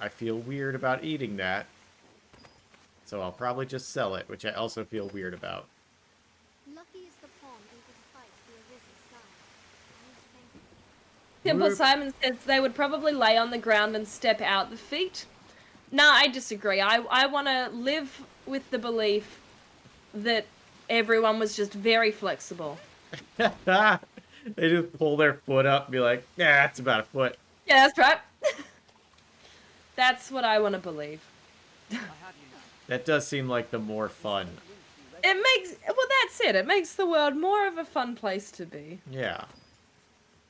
I feel weird about eating that. So I'll probably just sell it, which I also feel weird about. Lucky is the pawn able to fight the arisen sun. Simple Simon says they would probably lay on the ground and step out the feet. Nah, I disagree. I want to live with the belief that everyone was just very flexible. They just pull their foot up and be like, yeah, it's about a foot. Yeah, that's right. That's what I want to believe. That does seem like the more fun. It makes, well, that's it. It makes the world more of a fun place to be. Yeah.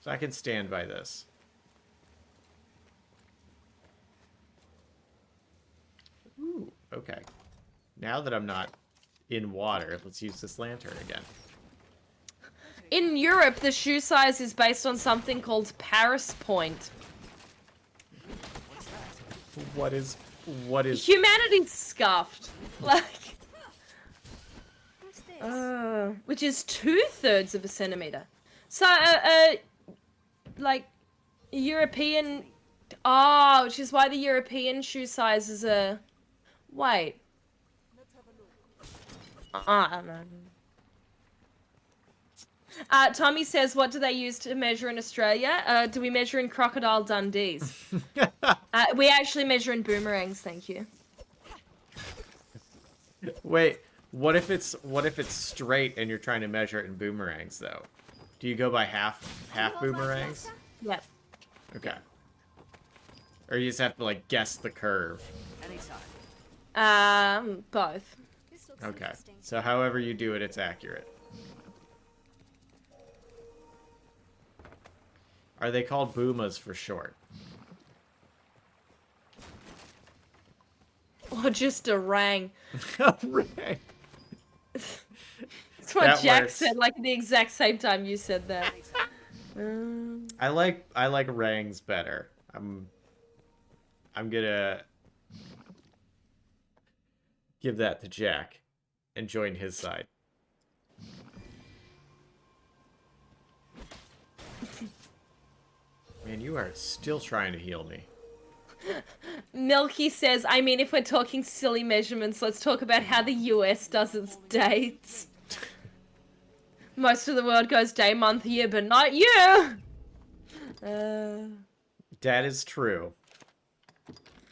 So I can stand by this. Ooh, okay. Now that I'm not in water, let's use this lantern again. In Europe, the shoe size is based on something called Paris point. What is... Humanity's scuffed. Like... What's this? Which is 2/3 of a centimeter. So, like, European... Oh, which is why the European shoe sizes are... Wait. I don't know. Tommy says, what do they use to measure in Australia? Do we measure in Crocodile Dundees? We actually measure in boomerangs, thank you. Wait, What if it's straight and you're trying to measure it in boomerangs though? Do you go by half boomerangs? Yep. Okay. Or you just have to like guess the curve. Both. Okay. So however you do it, it's accurate. Are they called boomas for short? Or just a rang. Right. That's what Jack said, like at the exact same time you said that. I like rangs better. I'm gonna give that to Jack and join his side. Man, you are still trying to heal me. Milky says, I mean, if we're talking silly measurements, let's talk about how the US does its dates. Most of the world goes day, month, year, but not you! That is true.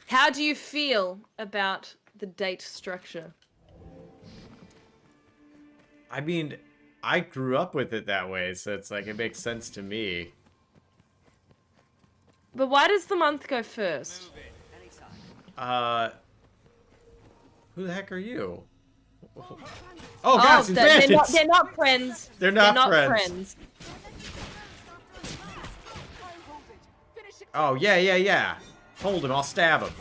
How do you feel about the date structure? I mean, I grew up with it that way, so it's like, it makes sense to me. But why does the month go first? Who the heck are you? Oh, God, it's bandits! They're not friends. They're not friends. Oh, yeah. Hold him, I'll stab him.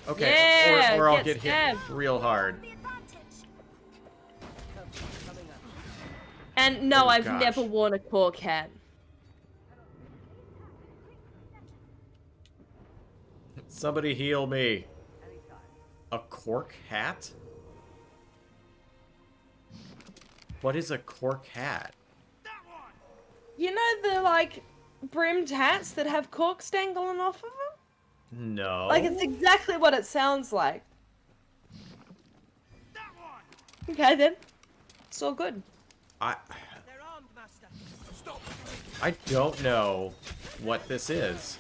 Okay, yeah, or I'll get hit real hard. And no, Oh, I've gosh. never worn a cork hat. Somebody heal me. A cork hat? What is a cork hat? You know the, like, brimmed hats that have corks dangling off of them? No. Like, it's exactly what it sounds like. Okay, then. It's all good. I don't know what this is.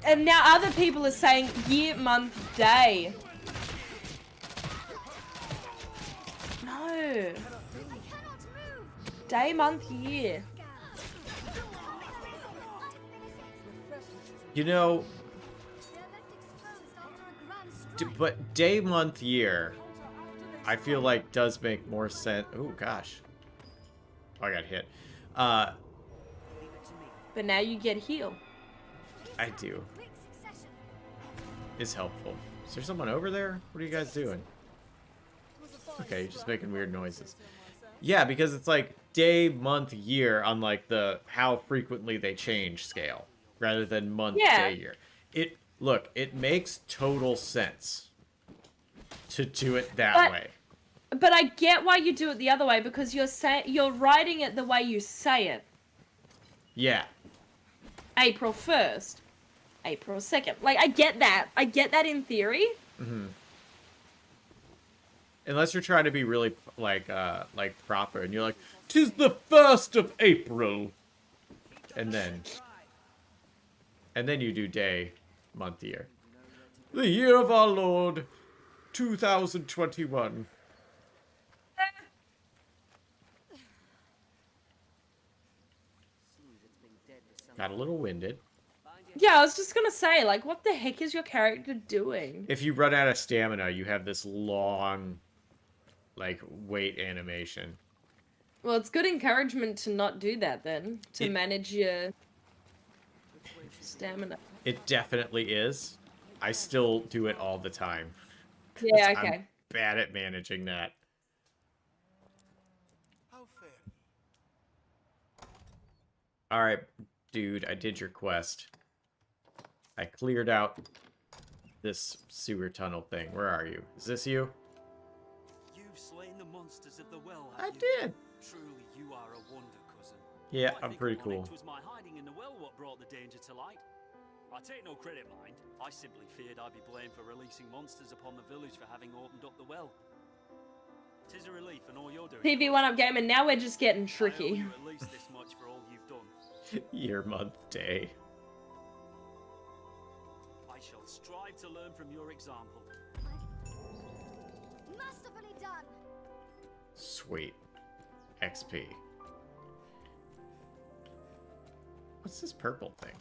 And now other people are saying year, month, day. No. Day, month, year. You know, but day, month, year, I feel like does make more sense. Oh, gosh. Oh, I got hit. But now you get healed. I do. Is helpful. Is there someone over there? What are you guys doing? Okay, you're just making weird noises. Yeah, because it's like day, month, year on like the how frequently they change scale rather than month, day, year. It makes total sense to do it that way. But I get why you do it the other way, because you're writing it the way you say it. Yeah. April 1st. April 2nd. Like, I get that. I get that in theory. Mm-hmm. Unless you're trying to be really, like proper, and you're like, 'tis the 1st of April! And then you do day, month, year. The year of our Lord, 2021. Got a little winded. Yeah, I was just gonna say, like, what the heck is your character doing? If you run out of stamina, you have this long, like, wait animation. Well, it's good encouragement to not do that, then. To manage your stamina. It definitely is. I still do it all the time. Yeah, okay. I'm bad at managing that. Alright, dude, I did your quest. I cleared out this sewer tunnel thing. Where are you? Is this you? You've slain the monsters of the well, I did. Truly, you are a wonder, cousin. Yeah, I'm pretty cool. It was my hiding in the well what brought the danger to light. I take no credit, mind. I simply feared I'd be blamed for releasing monsters upon the village for having opened up the well. 'Tis a relief, and all you're doing. PV1 up game, and now we're just getting I owe tricky. you at least this much for all you've done. Year, month, day. strive to learn from your example. Masterfully done. Sweet. XP. What's this purple thing?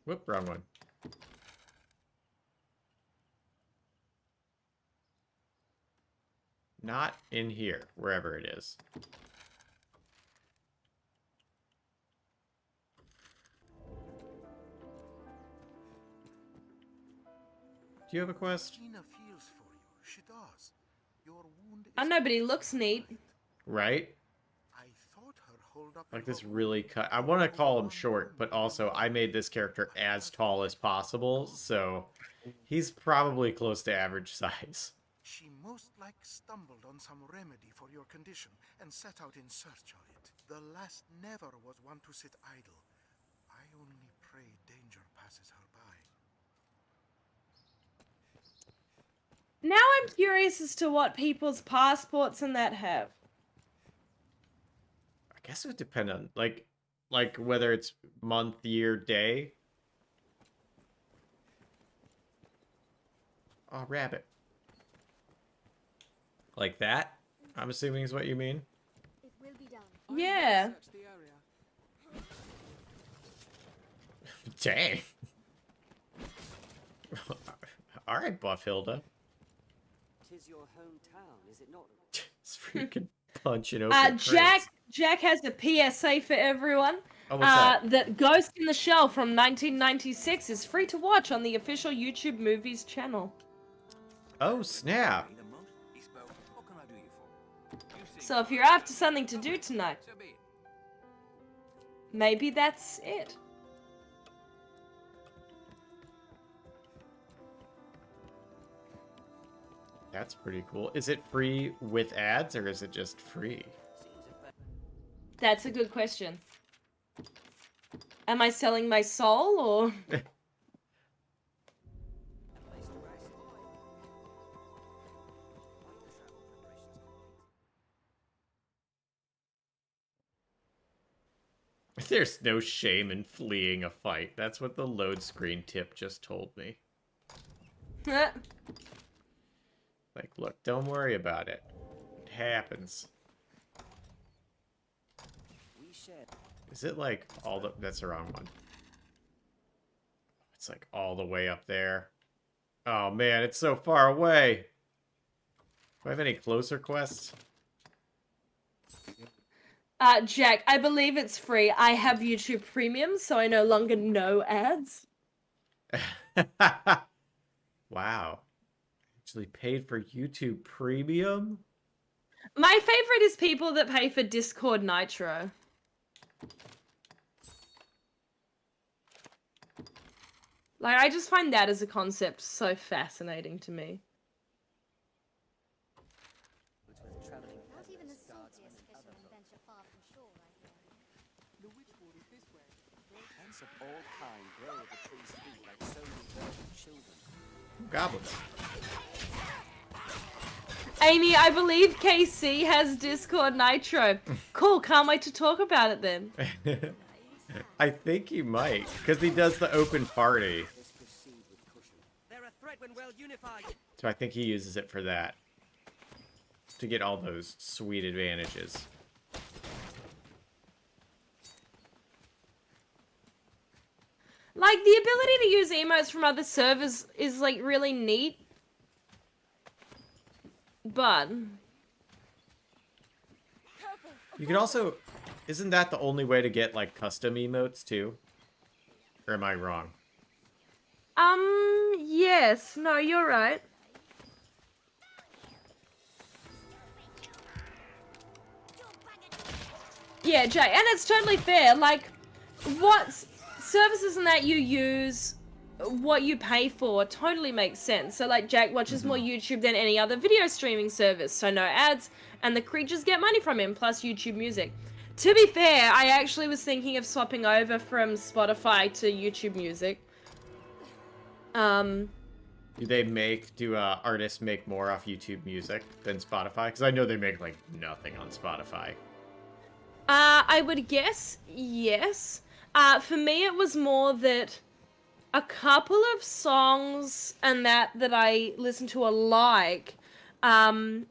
Whoop, wrong one. Not in here, wherever it is. Do you have a quest? Gina feels for you. She does. Your wound I is know, but he looks neat. Right? I thought her hold up Like in this her really wound cut. I want to call him short, but also I made this character as tall as possible, so he's probably close to average size. She most like stumbled on some remedy for your condition and set out in search of it. The last never was one to sit idle. I only pray danger passes her by. Now I'm curious as to what people's passports and that have. I guess it would depend on like whether it's month, year, day. Oh, rabbit. Like that? I'm assuming is what you mean. It will be done. Yeah. Search the area. Dang. All right, Buff Hilda. Tis your hometown, is it not? It's freaking punching open. Jack has a PSA for everyone. Oh, what's that? That Ghost in the Shell from 1996 is free to watch on the official YouTube Movies channel. Oh, snap. What can I do you for? You see, So if you're after something to do tonight, so be it. maybe that's it. That's pretty cool. Is it free with ads or is it just free? That's a good question. Am I selling my soul or? There's no shame in fleeing a fight. That's what the load screen tip just told me. Like, look, don't worry about it. It happens. Is it like all the... That's the wrong one. It's like all the way up there. Oh man, it's so far away. Do I have any closer quests? Jack, I believe it's free. I have YouTube Premium, so I no longer know ads. Wow. Actually paid for YouTube Premium? My favorite is people that pay for Discord Nitro. Like, I just find that as a concept so fascinating to me. Not even the saltiest fishermen venture far from shore, I hear. The witchwood is this way. Plants of all kind grow at the tree's feet like so many virgin children. Goblins. Amy, I believe KC has Discord Nitro. Cool, can't wait to talk about it then. I think he might, because he does the open party. They're a threat when well unified. So I think he uses it for that. To get all those sweet advantages. Like, the ability to use emotes from other servers is, like, really neat. But... You can also... Isn't that the only way to get, like, custom emotes, too? Or am I wrong? Yes. No, you're right. Yeah, Jay, and it's totally fair. Like, what services and that you use, what you pay for, totally makes sense. So, like, Jack watches more YouTube than any other video streaming service, so no ads, and the creatures get money from him, plus YouTube Music. To be fair, I actually was thinking of swapping over from Spotify to YouTube Music. Do artists make more off YouTube Music than Spotify? Because I know they make, like, nothing on Spotify. I would guess yes. For me, it was more that a couple of songs and that I listen to alike aren't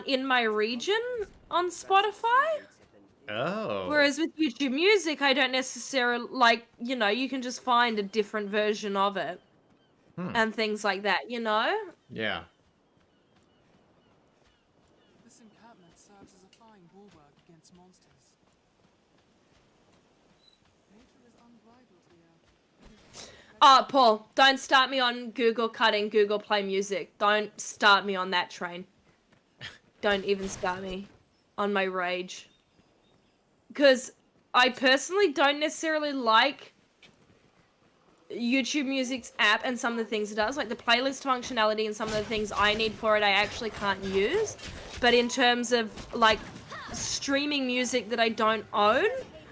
in my region on Spotify. Oh. Whereas with YouTube Music, I don't necessarily, like, you know, you can just find a different version of it. And things like that, you know? Yeah. This encampment serves as a fine bulwark against monsters. Nature is unbridled here. Oh, Paul, don't start me on Google cutting Google Play Music. Don't start me on that train. Don't even start me on my rage. Because I personally don't necessarily like YouTube Music's app and some of the things it does. Like the playlist functionality and some of the things I need for it I actually can't use. But in terms of like streaming music that I don't own,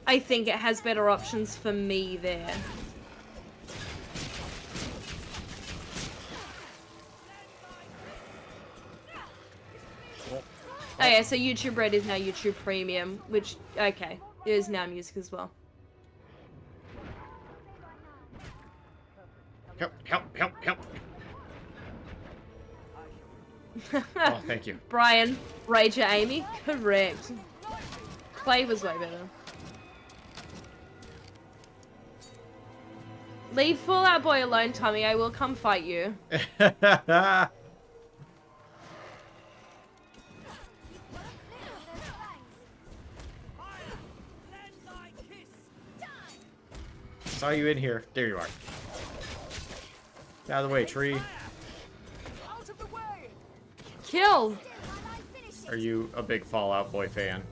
I think it has better options for me there. Oh yeah, so YouTube Red is now YouTube Premium, which, okay, it is now music as well. Help. Oh, thank you. Brian, Rager Amy, correct. Clay was way better. Leave Fallout Boy alone, Tommy. I will come fight you. Saw you in here. There you are. Get out of the way, tree. Kill. Are you a big Fallout Boy fan?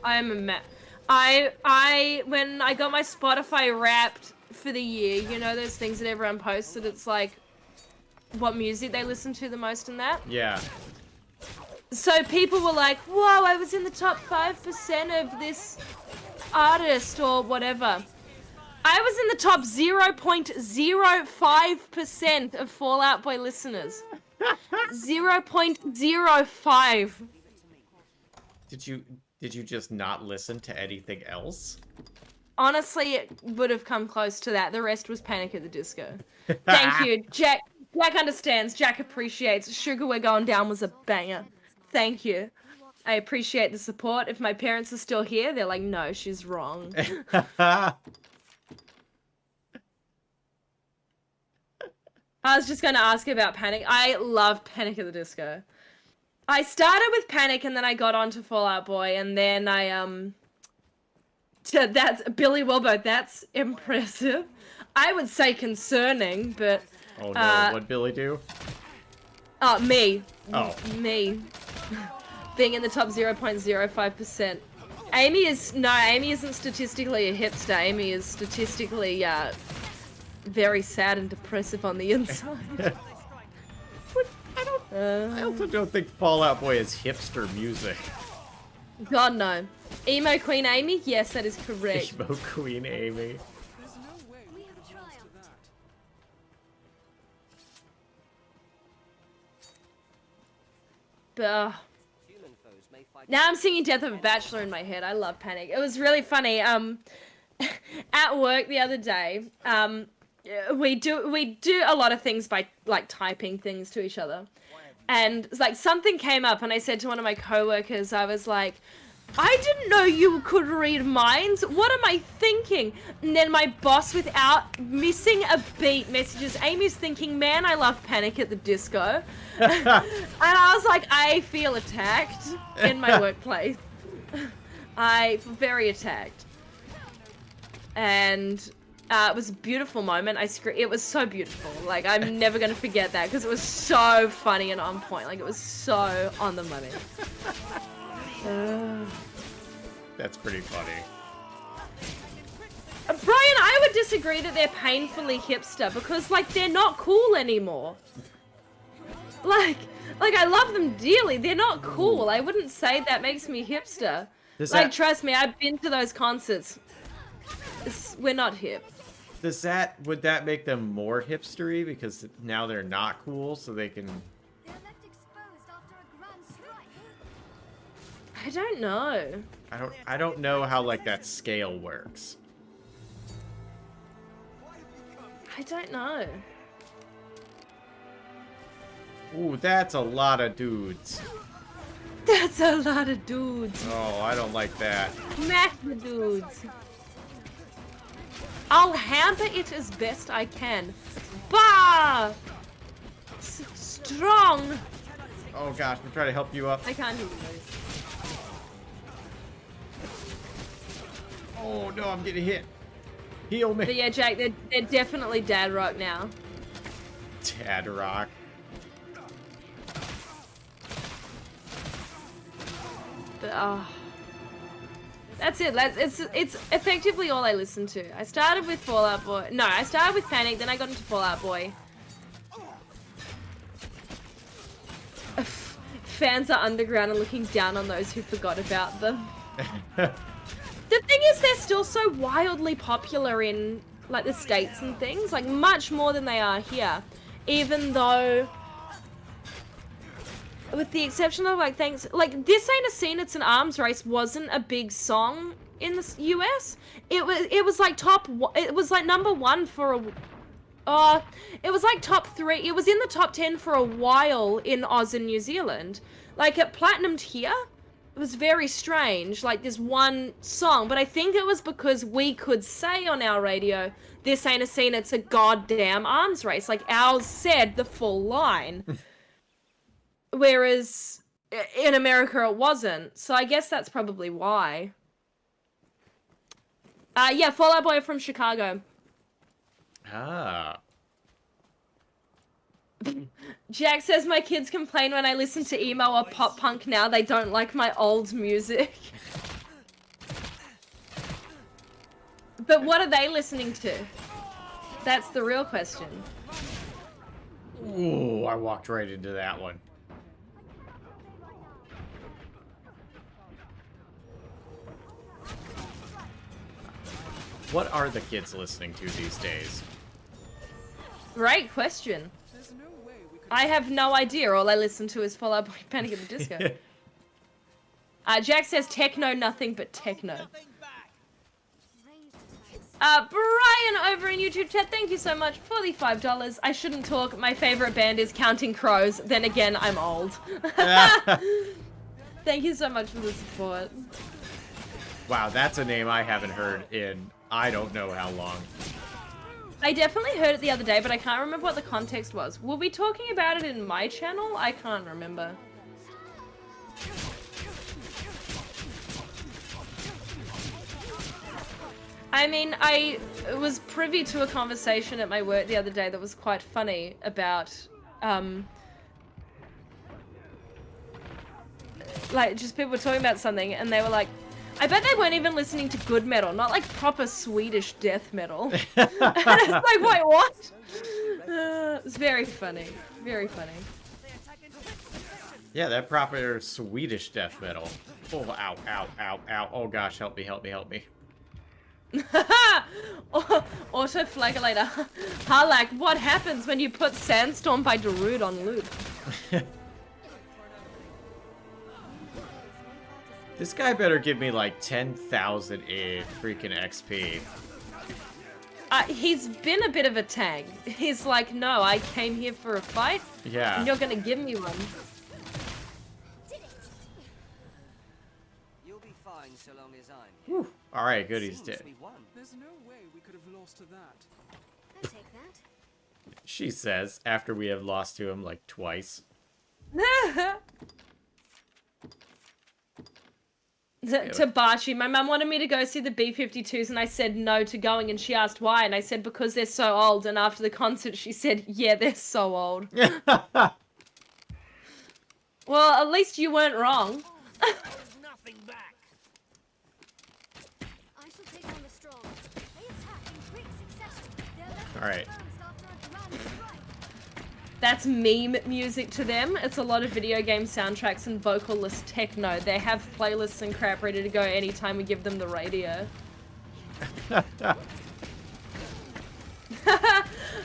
I am a when I got my Spotify Wrapped for the year, you know those things that everyone posted, it's like what music they listen to the most and that? Yeah. So people were like, whoa, I was in the top 5% of this artist or whatever. I was in the top 0.05% of Fallout Boy listeners. 0.05. Did you just not listen to anything else? Honestly, it would have come close to that. The rest was Panic at the Disco. Thank you. Jack understands. Jack appreciates. Sugar We're Going Down was a banger. Thank you. I appreciate the support. If my parents are still here, they're like, no, she's wrong. I was just going to ask about Panic. I love Panic at the Disco. I started with Panic and then I got onto Fallout Boy and then I, that's Billy Wilbur. That's impressive. I would say concerning, but... Oh no, what'd Billy do? Oh, me. Oh. Me. Being in the top 0.05%. Amy isn't statistically a hipster. Amy is statistically, very sad and depressive on the inside. I also don't think Fallout Boy is hipster music. God, no. Emo Queen Amy? Yes, that is correct. Emo Queen Amy. But, now I'm singing Death of a Bachelor in my head. I love Panic. It was really funny. At work the other day, we do a lot of things by like typing things to each other. And like something came up and I said to one of my coworkers, I was like, I didn't know you could read minds. What am I thinking? And then my boss, without missing a beat, messages, Amy's thinking, man, I love Panic at the Disco. And I was like, I feel attacked in my workplace. I feel very attacked. And it was a beautiful moment. It was so beautiful. Like, I'm never going to forget that because it was so funny and on point. Like, it was so on the money. That's pretty funny. Brian, I would disagree that they're painfully hipster because, like, they're not cool anymore. Like, I love them dearly. They're not cool. I wouldn't say that makes me hipster. Trust me, I've been to those concerts. We're not hip. Would that make them more hipstery because now they're not cool, so they can... I don't know. I don't know how like that scale works. I don't know. Ooh, that's a lot of dudes. That's a lot of dudes. Oh, I don't like that. Smack the dudes. I'll hamper it as best I can. Bah! Strong! Oh gosh, I'm trying to help you up. I can't hear you guys. Oh no, I'm getting hit. Heal me. But yeah, Jack, they're definitely dad rock now. Dad rock. But, that's it. It's effectively all I listen to. I started with Fall Out Boy. No, I started with Panic, then I got into Fall Out Boy. Fans are underground and looking down on those who forgot about them. The thing is, they're still so wildly popular in, like, the States and things. Like, much more than they are here. Even though... with the exception of, like, things... like, This Ain't a Scene, It's an Arms Race wasn't a big song in the US. It was like, it was, like, #1 for a... it was, like, top 3... It was in the top 10 for a while in Oz and New Zealand. Like, it platinumed here. It was very strange, like, this one song. But I think it was because we could say on our radio, this ain't a scene, it's a goddamn arms race. Like, ours said the full line. Whereas in America it wasn't. So I guess that's probably why. Yeah, Fall Out Boy from Chicago. Ah. Jack says my kids complain when I listen to emo or pop punk now. They don't like my old music. But what are they listening to? That's the real question. Ooh, I walked right into that one. What are the kids listening to these days? Great question. I have no idea. All I listen to is Fall Out Boy, Panic at the Disco. Jack says techno, nothing but techno. Brian over in YouTube chat, thank you so much for the $5. I shouldn't talk. My favorite band is Counting Crows. Then again, I'm old. Thank you so much for the support. Wow, that's a name I haven't heard in I don't know how long. I definitely heard it the other day, but I can't remember what the context was. Were we talking about it in my channel? I can't remember. I mean, I was privy to a conversation at my work the other day that was quite funny about, like, just people were talking about something, and they were like, I bet they weren't even listening to good metal, not like proper Swedish death metal. And it's like, wait, what? It's very funny. Very funny. Yeah, that proper Swedish death metal. Oh, ow, ow, ow, ow. Oh gosh, help me, help me, help me. Auto-flagellator. Harlak, what happens when you put Sandstorm by Darude on loop? This guy better give me like 10,000 freaking XP. He's been a bit of a tank. He's like, no, I came here for a fight. Yeah. And you're gonna give me one. You'll be fine so long as I'm here. Whew. All right, good, he's dead. There's no way we could have lost to that. I'll take that. She says, after we have lost to him like twice. To Bachi, my mum wanted me to go see the B-52s and I said no to going, and she asked why, and I said because they're so old, and after the concert she said, yeah, they're so old. Well, at least you weren't wrong. Nothing back. I shall take on the strong. They attack in quick succession. Their left All right. after a grand strike. That's meme music to them. It's a lot of video game soundtracks and vocalless techno. They have playlists and crap ready to go anytime we give them the radio.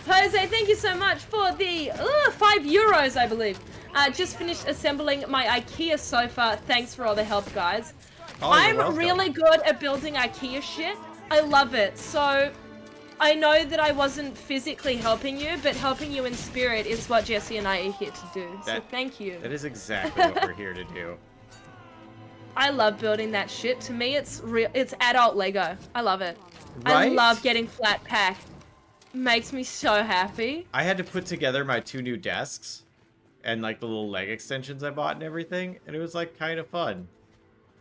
Jose, thank you so much for the €5, I believe. Just finished assembling my IKEA sofa. Thanks for all the help, guys. Oh, you're I'm welcome. really good at building IKEA shit. I love it. So I know that I wasn't physically helping you, but helping you in spirit is what Jesse and I are here to do. So thank you. That is exactly what we're here to do. I love building that shit. To me, it's real. It's adult Lego. I love it. Right? I love getting flat pack. Makes me so happy. I had to put together my 2 new desks and like the little leg extensions I bought and everything, and it was like kind of fun.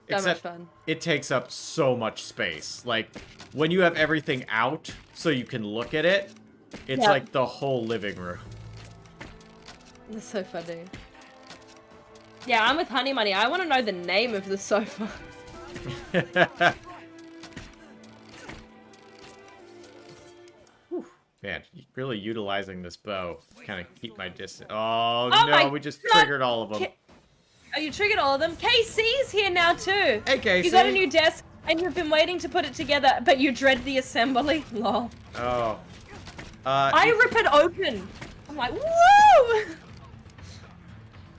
So much fun. It takes up so much space. Like when you have everything out so you can look at it, it's like the whole living room. That's so funny. Yeah, I'm with Honey Money. I want to know the name of the sofa. Man, really utilizing this bow to kind of keep my distance. Oh no, we just triggered all of them. Oh, you triggered all of them? KC's here now too. Hey, KC. You got a new desk and you've been waiting to put it together, but you dread the assembly. Lol. Oh. I rip it open. I'm like, woo!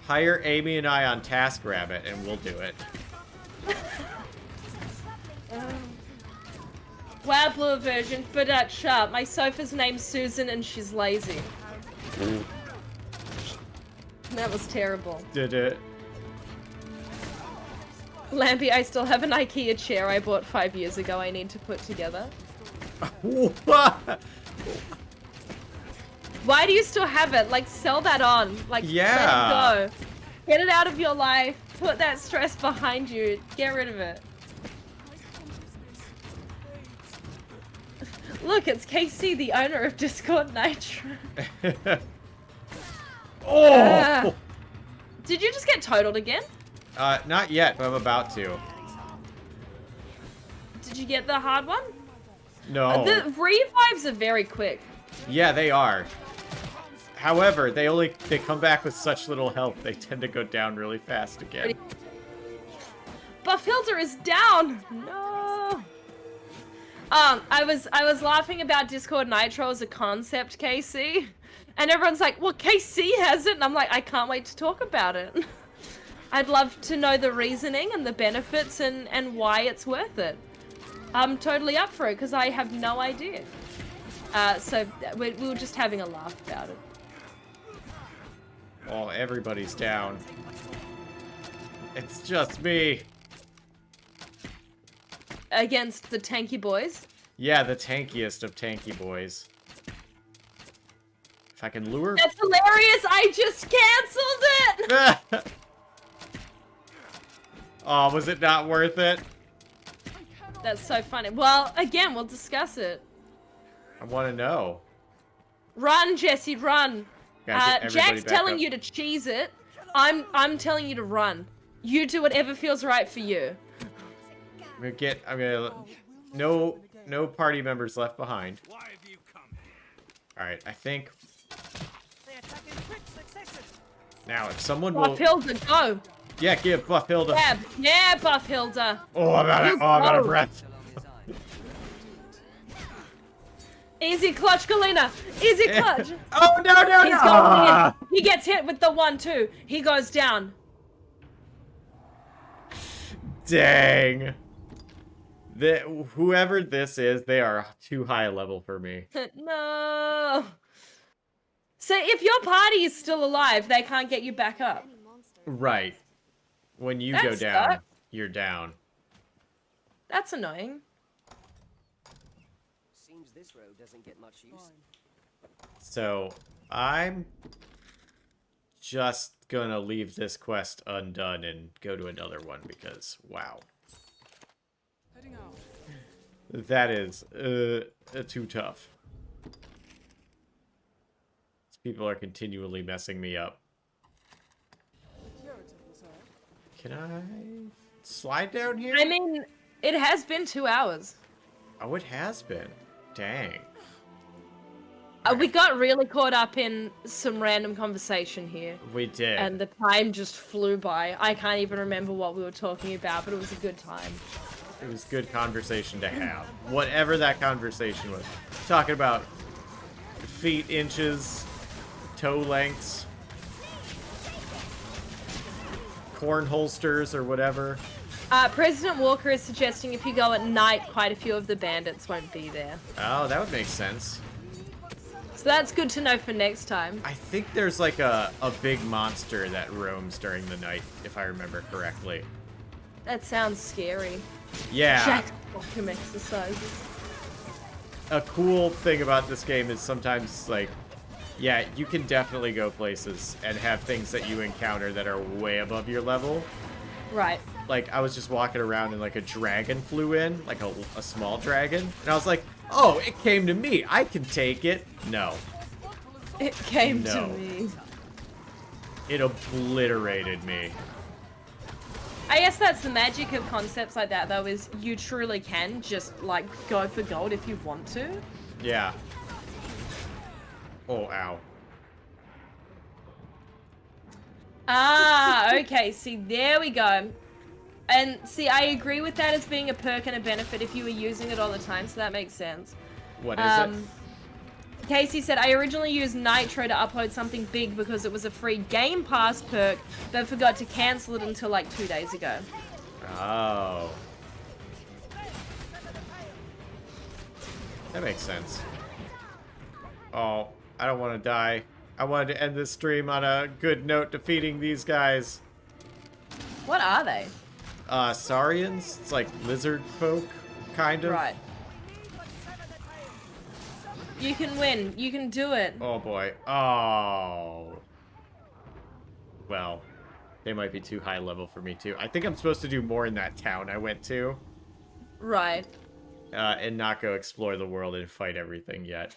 Hire Amy and I on TaskRabbit and we'll do it. Wow, blue version, but sharp. My sofa's named Susan and she's lazy. That was terrible. Did it? Lampy, I still have an IKEA chair I bought 5 years ago I need to put together. What? Why do you still have it? Like, sell that on. Like, let it go. Get it out of your life. Put that stress behind you. Get rid of it. Look, it's KC, the owner of Discord Nitro. Oh! Did you just get totaled again? Not yet, but I'm about to. Did you get the hard one? No. The revives are very quick. Yeah, they are. However, they come back with such little health, they tend to go down really fast again. Buff Hilda is down! No! I was laughing about Discord Nitro as a concept, KC. And everyone's like, well, KC has it. And I'm like, I can't wait to talk about it. I'd love to know the reasoning and the benefits and why it's worth it. I'm totally up for it because I have no idea. So we were just having a laugh about it. Oh, everybody's down. It's just me. Against the tanky boys? Yeah, the tankiest of tanky boys. If I can lure... That's hilarious! I just canceled it! Oh, was it not worth it? That's so funny. Well, again, we'll discuss it. I want to know. Run, Jesse, run. Jack's telling up. you to cheese it. I'm telling you to run. You do whatever feels right for you. No party members left behind. Alright, I think... Now, if someone will... Buff Hilda, go! Yeah, give Buff Hilda. Yeah, Buff Hilda. Oh, I'm out of breath. Easy clutch, Galena. Easy clutch. Oh, no. He's going in. He gets hit with the 1-2. He goes down. Dang. Whoever this is, they are too high a level for me. No. So if your party is still alive, they can't get you back up. Right. When you go down, you're down. That's annoying. Seems this road doesn't get much use. So, I'm just gonna leave this quest undone and go to another one because, wow. Heading out. That is too tough. These people are continually messing me up. Can I slide down here? I mean, it has been 2 hours. Oh, it has been. Dang. We got really caught up in some random conversation here. We did. And the time just flew by. I can't even remember what we were talking about, but it was a good time. It was good conversation to have. Whatever that conversation was. Talking about feet, inches, toe lengths, corn holsters, or whatever. President Walker is suggesting if you go at night, quite a few of the bandits won't be there. Oh, that would make sense. So that's good to know for next time. I think there's like a big monster that roams during the night, if I remember correctly. That sounds scary. Yeah. Jack's vacuum exercises. A cool thing about this game is sometimes, like, yeah, you can definitely go places and have things that you encounter that are way above your level. Right. Like, I was just walking around and, like, a dragon flew in, like a small dragon. And I was like, oh, it came to me. I can take it. No. It came No. to me. It obliterated me. I guess that's the magic of concepts like that, though, is you truly can just, like, go for gold if you want to. Yeah. Oh, ow. Ah, okay, see, there we go. And, see, I agree with that as being a perk and a benefit if you were using it all the time, so that makes sense. What is it? Casey said, I originally used Nitro to upload something big because it was a free Game Pass perk, but forgot to cancel it until like 2 days ago. Oh. That makes sense. Oh, I don't want to die. I wanted to end this stream on a good note defeating these guys. What are they? Saurians? It's like lizard folk, kind of. Right. You can win. You can do it. Oh boy. Oh. Well, they might be too high level for me too. I think I'm supposed to do more in that town I went to. Right. And not go explore the world and fight everything yet.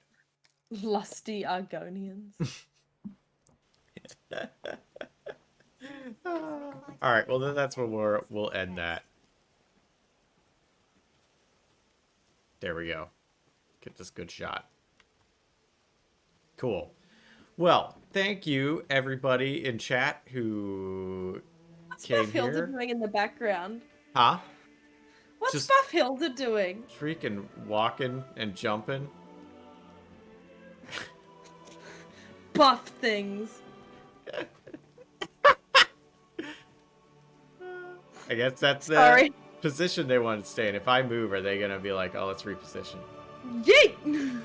Lusty Argonians. Alright, well then that's where we'll end that. There we go. Get this good shot. Cool. Well, thank you everybody in chat who came Buff Hilda here. doing in the background? Huh? What's Just Buff Hilda doing? freaking walking and jumping. Buff things. I guess that's the Sorry. position they want to stay in. If I move, are they gonna be like, oh, let's reposition? Yeet!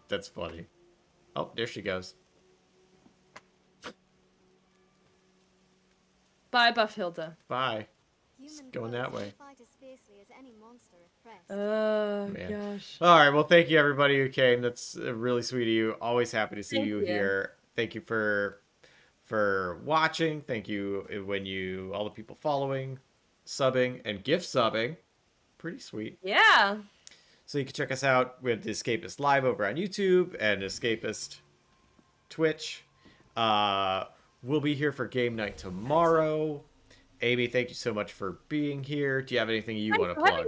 That's funny. Oh, there she goes. Bye, Buff Hilda. Bye. It's going that way. Oh, Man. gosh. All right. Well, thank you everybody who came. That's really sweet of you. Always happy to see Thank you you. here. Thank you for watching. Thank you when all the people following, subbing, and gift subbing. Pretty sweet. Yeah. So you can check us out with the Escapist Live over on YouTube and Escapist Twitch. We'll be here for game night tomorrow. Amy, thank you so much for being here. Do you have anything you want to plug?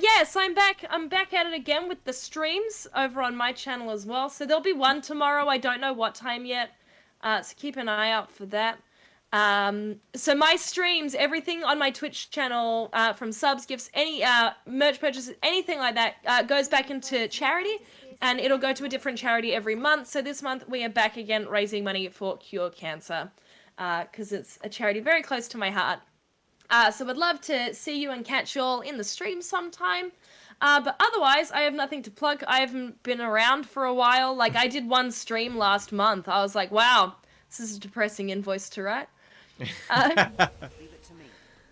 Yes, I'm back. I'm back at it again with the streams over on my channel as well. So there'll be one tomorrow. I don't know what time yet. So keep an eye out for that. So my streams, everything on my Twitch channel, from subs, gifts, any merch purchases, anything like that, goes back into charity, and it'll go to a different charity every month. So this month we are back again raising money for Cure Cancer, because it's a charity very close to my heart. So I'd love to see you and catch you all in the stream sometime. But otherwise, I have nothing to plug. I haven't been around for a while. Like, I did one stream last month. I was like, wow, this is a depressing invoice to write.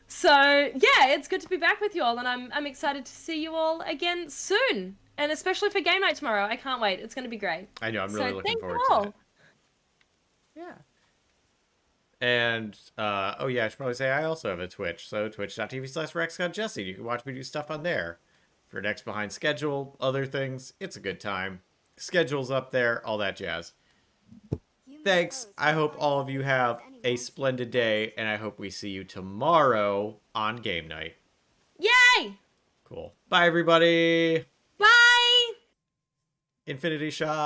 So, yeah, it's good to be back with you all, and I'm excited to see you all again soon. And especially for game night tomorrow. I can't wait. It's going to be great. I know. I'm really looking thank forward you to all. it. Yeah. And, oh yeah, I should probably say I also have a Twitch. So twitch.tv/RexGodJesse. You can watch me do stuff on there. For next behind schedule, other things, it's a good time. Schedule's up there, all that jazz. Thanks. I hope all of you have a splendid day, and I hope we see you tomorrow on game night. Yay! Cool. Bye, everybody. Bye! Infinity Shot.